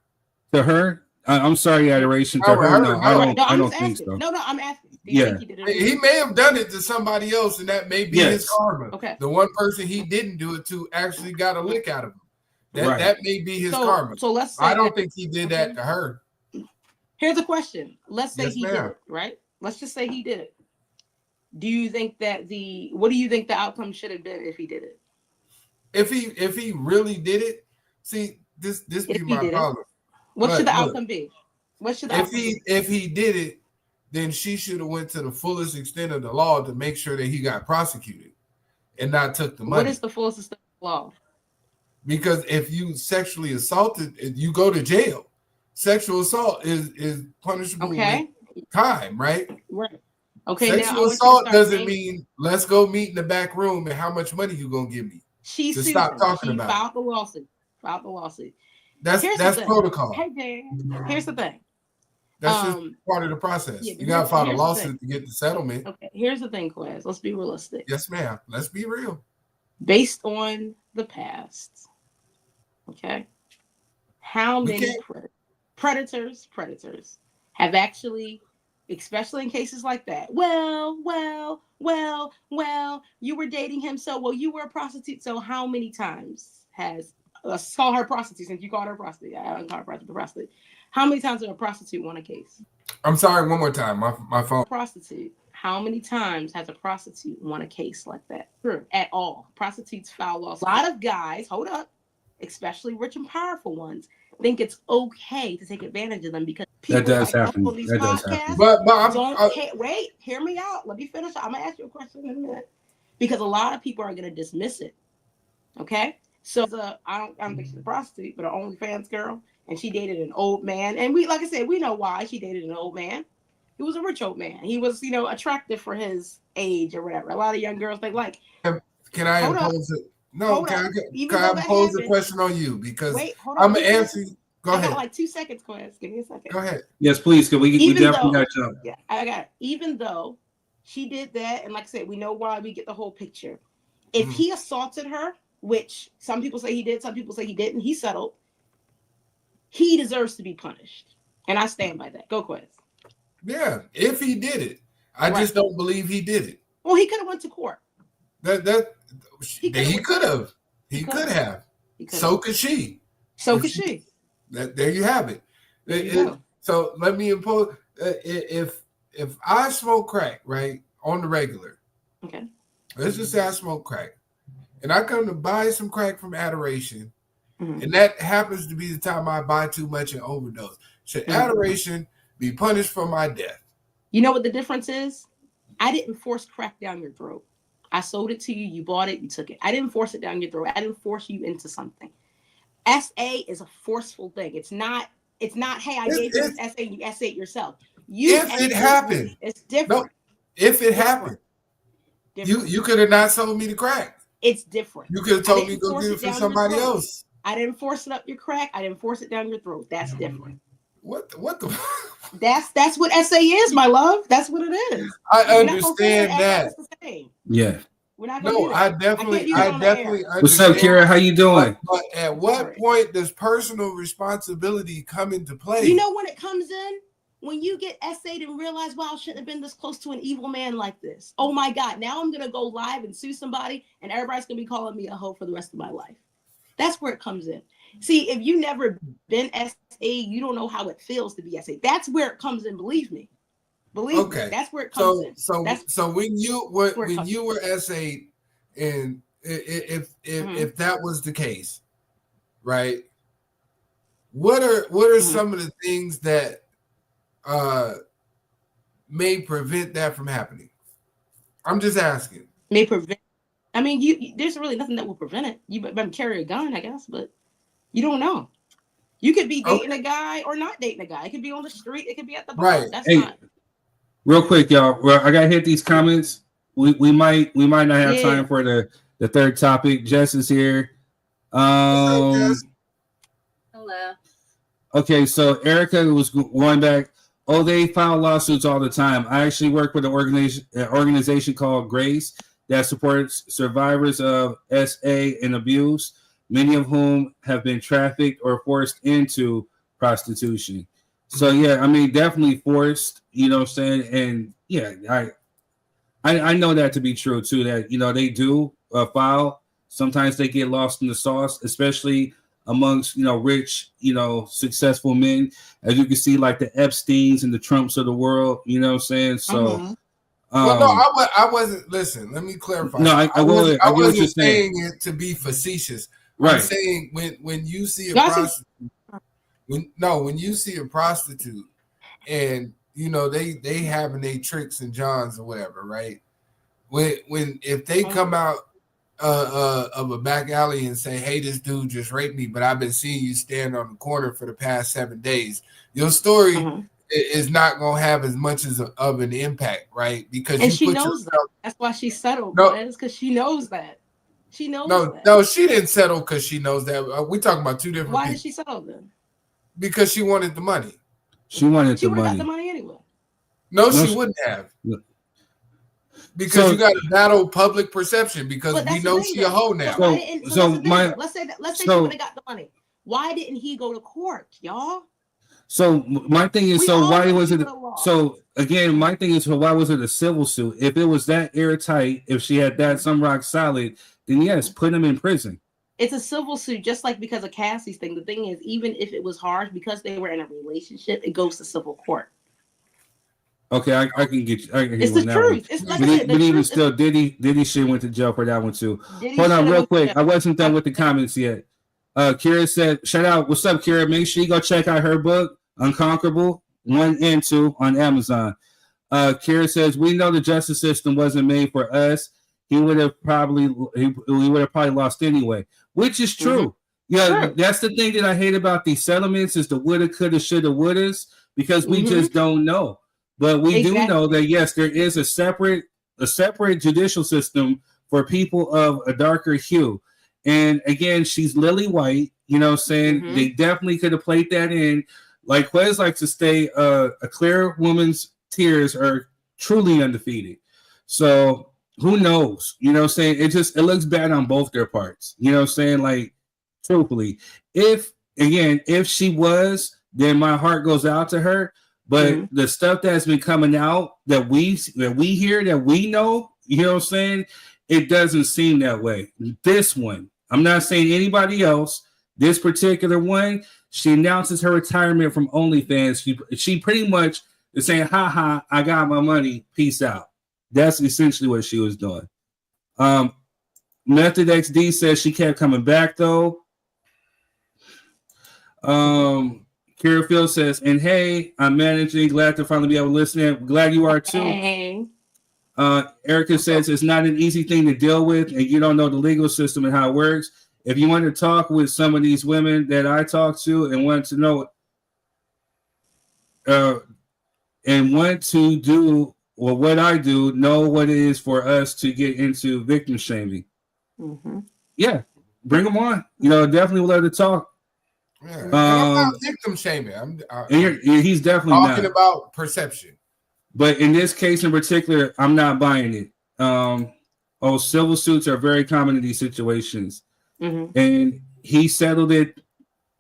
To her? I'm sorry, Adoration. To her, no, I don't think so. No, I'm asking. Yeah, he may have done it to somebody else, and that may be his karma. Okay. The one person he didn't do it to actually got a lick out of him. That may be his karma. So let's say I don't think he did that to her. Here's a question. Let's say he did it, right? Let's just say he did it. Do you think that what do you think the outcome should have been if he did it? If he really did it, see, this be my problem. What should the outcome be? What should the outcome be? If he did it, then she should have went to the fullest extent of the law to make sure that he got prosecuted and not took the money. What is the fullest extent of the law? Because if you sexually assaulted, you go to jail. Sexual assault is punishable with time, right? Right. Okay. Sexual assault doesn't mean let's go meet in the back room and how much money you gonna give me. She stop talking about. Filed the lawsuit. Filed the lawsuit. That's protocol. Hey, Dan. Here's the thing. That's just part of the process. You gotta file a lawsuit to get the settlement. Okay, here's the thing, Quez. Let's be realistic. Yes, ma'am. Let's be real. Based on the past, okay, how many predators have actually especially in cases like that. Well, you were dating him, so well, you were a prostitute. So how many times has let's call her prostitute since you called her prostitute? I don't call her prostitute. How many times has a prostitute won a case? I'm sorry, one more time. My phone. Prostitute. How many times has a prostitute won a case like that? True. At all. Prostitutes file lawsuits. A lot of guys, hold up, especially rich and powerful ones, think it's okay to take advantage of them because people that does like happen. on these That does podcasts happen. don't wait, hear me out. Let me finish. I'm gonna ask you a question in a minute. Because a lot of people are gonna dismiss it. Okay? So I don't think she's a prostitute, but an OnlyFans girl, and she dated an old man. And we, like I said, we know why she dated an old man. He was a rich old man. He was, attractive for his age or whatever. A lot of young girls, they like. Can I impose it? No, can I impose a question on you? Because I'm going to answer you. Go ahead. I got like 2 seconds, Quest. Give me a second. Go ahead. Yes, please. Because we definitely got to jump. Yeah, I got it. Even though she did that, and like I said, we know why, we get the whole picture. If he assaulted her, which some people say he did, some people say he didn't, he settled. He deserves to be punished. And I stand by that. Go, Quest. Yeah, if he did it. I just don't believe he did it. Well, he could have went to court. He could have. He could have. So could she. So could she. There you have it. So let me impose. If I smoke crack, right, on the regular. Okay. Let's just say I smoke crack, and I come to buy some crack from Adoration, and that happens to be the time I buy too much and overdose. Should Adoration be punished for my death? You know what the difference is? I didn't force crack down your throat. I sold it to you. You bought it. You took it. I didn't force it down your throat. I didn't force you into something. SA is a forceful thing. It's not, hey, I gave you this SA and you SA it yourself. If it happened. It's different. No, if it happened. You could have not sold me the crack. It's different. You could have told me to go get it for somebody else. I didn't force it up your crack. I didn't force it down your throat. That's different. What the That's what SA is, my love. That's what it is. I understand that. Yeah. We're not no, I definitely understand. What's up, Kara? How you doing? But at what point does personal responsibility come into play? You know when it comes in? When you get essayed and realize, wow, I shouldn't have been this close to an evil man like this. Oh my God, now I'm gonna go live and sue somebody and everybody's gonna be calling me a hoe for the rest of my life. That's where it comes in. See, if you never been SA, you don't know how it feels to be SA. That's where it comes in, believe me. Believe me, that's where it comes in. So when you were SA, and if that was the case, right? What are some of the things that may prevent that from happening? I'm just asking. May prevent. I mean, there's really nothing that will prevent it. You better carry a gun, I guess, but you don't know. You could be dating a guy or not dating a guy. It could be on the street. It could be at the bar. Right. That's not. Real quick, y'all. Well, I gotta hit these comments. We might not have time for the third topic. Jess is here. Hello. Okay, so Erica was going back. Oh, they file lawsuits all the time. I actually work with an organization called Grace that supports survivors of SA and abuse, many of whom have been trafficked or forced into prostitution. So yeah, I mean, definitely forced, you know what I'm saying? And yeah, I know that to be true too, that, you know, they do file. Sometimes they get lost in the sauce, especially amongst, you know, rich, you know, successful men. As you can see, like the Epsteins and the Trumps of the world, you know what I'm saying? So well, no, I wasn't. Listen, let me clarify. No, I wasn't saying it to be facetious. Right. I'm saying when you see a prostitute, when you see a prostitute, and you know they having their tricks and johns or whatever, right? If they come out of a back alley and say, "Hey, this dude just raped me, but I've been seeing you stand on the corner for the past 7 days," your story is not going to have as much of an impact, right? Because she knows that. That's why she settled. Because she knows that. She knows that. No, she didn't settle because she knows that. We're talking about two different. Why did she settle then? Because she wanted the money. She wanted the money. money. Got the money anyway. No, she wouldn't have. Because you got to battle public perception because we know she a hoe now. Let's say she would have got the money. Why didn't he go to court, y'all? So my thing is, why was it? So again, my thing is, why was it a civil suit? If it was that airtight, if she had that some rock solid, then yes, put him in prison. It's a civil suit, just like because of Cassie's thing. The thing is, even if it was harsh, because they were in a relationship, it goes to civil court. Okay, I can get you. It's the truth. It's like but even still, Diddy shit went to jail for that one too. Hold on, real quick. I wasn't done with the comments yet. Kira said, "Shout out, what's up, Kira? Make sure you go check out her book, Unconquerable 1 and 2 on Amazon." Kira says, "We know the justice system wasn't made for us. He would have probably lost anyway," which is true. Yeah, that's the thing that I hate about these settlements is the woulda, coulda, shoulda, wouldas, because we just don't know. But we do know that yes, there is a separate judicial system for people of a darker hue. And again, she's lily white. You know what I'm saying? They definitely could have played that in. Like Quez likes to say, a clear woman's tears are truly undefeated. So who knows? You know what I'm saying? It looks bad on both their parts. You know what I'm saying? Like, truthfully, if she was, then my heart goes out to her. But the stuff that's been coming out that we hear, that we know, you know what I'm saying? It doesn't seem that way. This one, I'm not saying anybody else. This particular one, she announces her retirement from OnlyFans. She pretty much is saying, "Ha ha, I got my money. Peace out." That's essentially what she was doing. Method XD says she kept coming back though. Kira Phil says, "And hey, I'm managing. Glad to finally be able to listen. Glad you are too." Hey. Erica says it's not an easy thing to deal with, and you don't know the legal system and how it works. If you want to talk with some of these women that I talk to and want to know, and want to do what I do, know what it is for us to get into victim shaming. Yeah, bring them on. You know, definitely would love to talk. Yeah. I'm not victim shaming. He's definitely talking not. about perception. But in this case in particular, I'm not buying it. Civil suits are very common in these situations. And he settled it.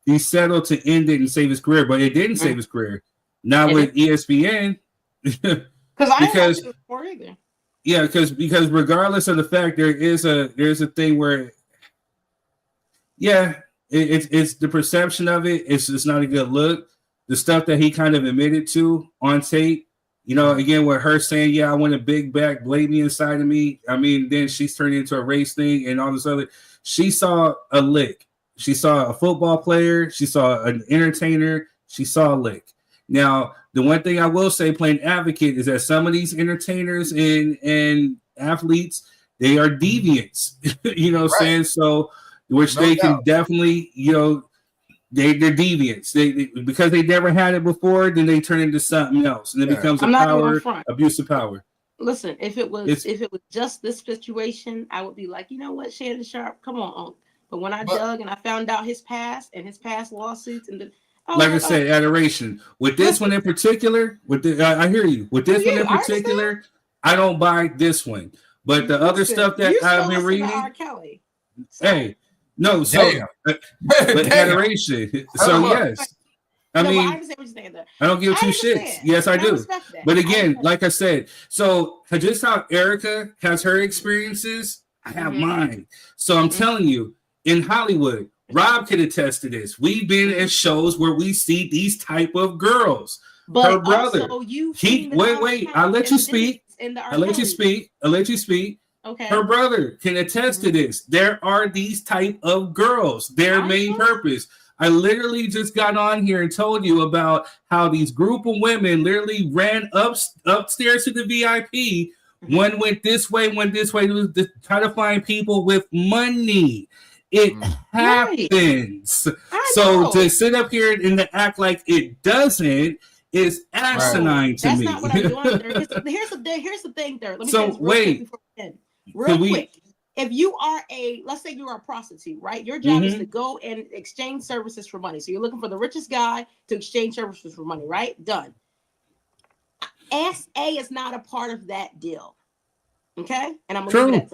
He settled to end it and save his career, but it didn't save his career. Not with ESPN. Because I didn't watch it before either. Yeah, because regardless of the fact, there's a thing where, yeah, it's the perception of it. It's just not a good look. The stuff that he kind of admitted to on tape, you know, again with her saying, "Yeah, I want a big back baby inside of me." I mean, then she's turned into a race thing and all this other. She saw a lick. She saw a football player. She saw an entertainer. She saw a lick. Now, the one thing I will say, playing advocate, is that some of these entertainers and athletes, they are deviants. You know what I'm saying? So, which they can definitely, you know, they're deviants. They because they never had it before, then they turn into something else, and it becomes abuse of power. Listen, if it was just this situation, I would be like, you know what, Shannon Sharp, come on. But when I dug and I found out his past and his past lawsuits and I said, adoration. With this one in particular, I hear you. With this one in particular, I don't buy this one. But the other stuff that I've been reading, hey, no, so but adoration. So yes, I mean, I don't give two shits. Yes, I do. But again, like I said, so just how Erica has her experiences, I have mine. So I'm telling you, in Hollywood, Rob could attest to this. We've been at shows where we see these type of girls. But her brother, wait. I'll let you speak. I'll let you speak. Okay. Her brother can attest to this. There are these type of girls. Their main purpose. I literally just got on here and told you about how these group of women literally ran upstairs to the VIP. One went this way, to try to find people with money. It happens. So to sit up here and to act like it doesn't is asinine to me. That's not what I'm doing. Here's the thing there. Let me so wait. Real quick. If you are let's say you're a prostitute, right? Your job is to go and exchange services for money. So you're looking for the richest guy to exchange services for money, right? Done. SA is not a part of that deal. Okay? And I'm going to leave it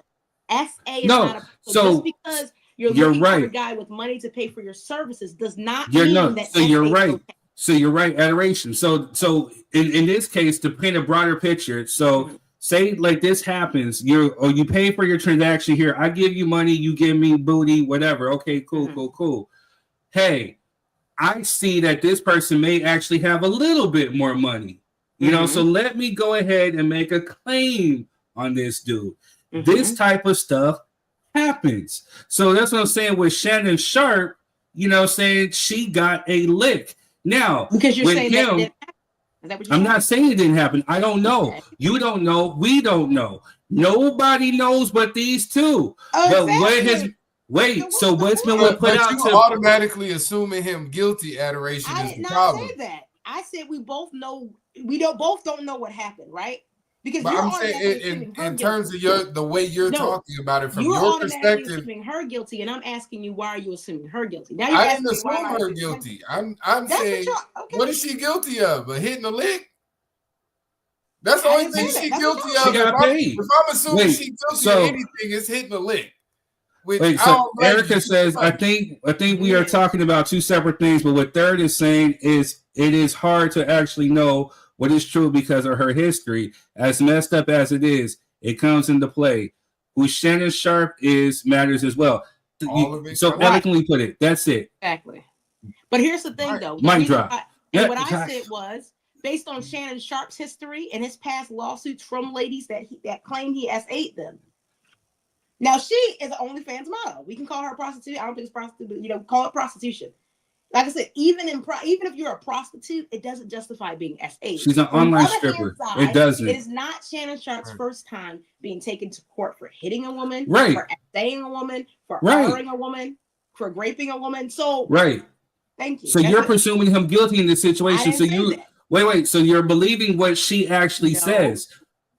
at SA is not a just because you're looking for a guy with money to pay for your services does not mean that so you're right. So you're right, adoration. So in this case, to paint a broader picture, so say like this happens, you pay for your transaction here. I give you money, you give me booty, whatever. Okay, cool. Hey, I see that this person may actually have a little bit more money. You know, so let me go ahead and make a claim on this dude. This type of stuff happens. So that's what I'm saying with Shannon Sharp, you know, saying she got a lick. Now, because you're saying him, that didn't happen. Is that what you're I'm saying? not saying it didn't happen. I don't know. Okay. You don't know. We don't know. Nobody knows but these two. But so what's been put out you automatically assuming him guilty, adoration is the problem. I did not say that. I said we both know. We both don't know what happened, right? Because I'm saying in terms of the way you're talking about it from your perspective, assuming her guilty, and I'm asking you, why are you assuming her guilty? Now I didn't assume her guilty. I'm saying, what is she guilty of? Hitting a lick? That's the only thing she's guilty of. She got paid. If I'm assuming she's guilty of anything, it's hitting a lick. So Erica says, I think we are talking about two separate things, but what Third is saying is it is hard to actually know what is true because of her history. As messed up as it is, it comes into play. Who Shannon Sharp is matters as well. So eloquently put it. That's it. Exactly. But here's the thing, though. Mic drop. What I said was, based on Shannon Sharp's history and his past lawsuits from ladies that claim he S8'd them. Now, she is an OnlyFans model. We can call her a prostitute. I don't think it's prostitute, but call it prostitution. Like I said, even if you're a prostitute, it doesn't justify being S8. She's an online stripper. It doesn't. It is not Shannon Sharp's first time being taken to court for hitting a woman, right? For saying a woman, for honoring a woman, for raping a woman. So thank you. So you're presuming him guilty in this situation. So you wait. So you're believing what she actually says.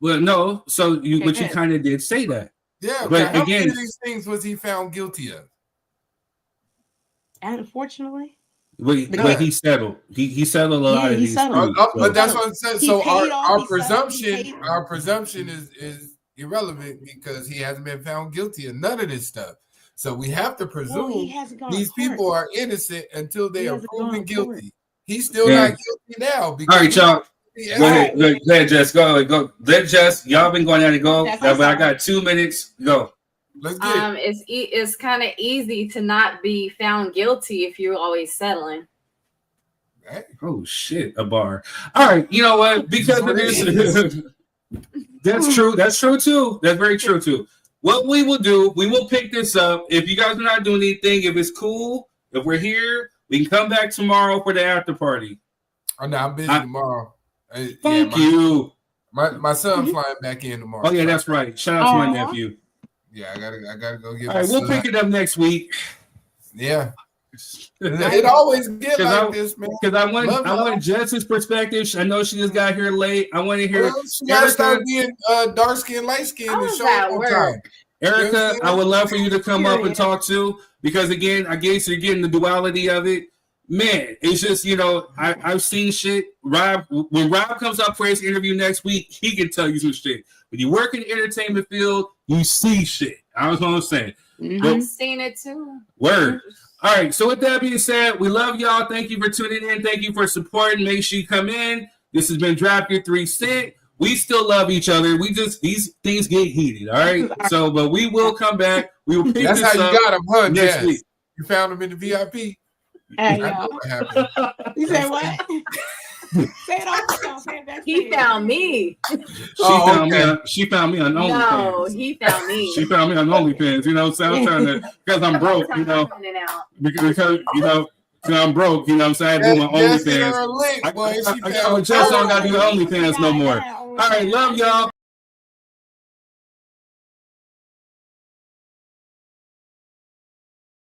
Well, no. So you kind of did say that. Yeah, but how again, many of these things was he found guilty of? And unfortunately, but he settled. He settled a lot of these things. But that's what I'm saying. So our presumption is irrelevant because he hasn't been found guilty of none of this stuff. So we have to presume these people are innocent until they are proven guilty. He's still not guilty now. All right, y'all. Go ahead, Jess. Go. Let Jess. Y'all been going at it. Go. But I got 2 minutes. Go. Let's get it. It's kind of easy to not be found guilty if you're always settling. Oh shit, a bar. All right, you know what? Because of this, that's true. That's true too. That's very true too. What we will do, we will pick this up. If you guys are not doing anything, if it's cool, if we're here, we can come back tomorrow for the after party. Oh no, I'm busy tomorrow. Thank you. My son's flying back in tomorrow. Oh yeah, that's right. Shout out to my nephew. Yeah, I gotta go get. All right, we'll pick it up next week. Yeah, it always get like this, man. Because I want Jess's perspective. I know she just got here late. I want to hear. She gotta start being dark skin, light skin, and show up on time. Erica, I would love for you to come up and talk to, because again, I guess you're getting the duality of it. Man, it's just, I've seen shit. When Rob comes up for his interview next week, he can tell you some shit. When you work in the entertainment field, you see shit. I was gonna say. I've seen it too. Word. All right. So with that being said, we love y'all. Thank you for tuning in. Thank you for supporting. Make sure you come in. This has been Drop Your 3 Cent. We still love each other. These things get heated. All right. So, but we will come back. We will pick That's this how you got him, huh? Next week. You found him in the VIP. I know what happened. You said what? Say it all. He found me. She found me on OnlyFans. No, he found me. She found me on OnlyFans. You know what I'm saying? I'm trying to, because I'm broke, because I'm broke, you know what I'm saying? I do my OnlyFans. I don't got to do the OnlyFans no more. All right, love y'all.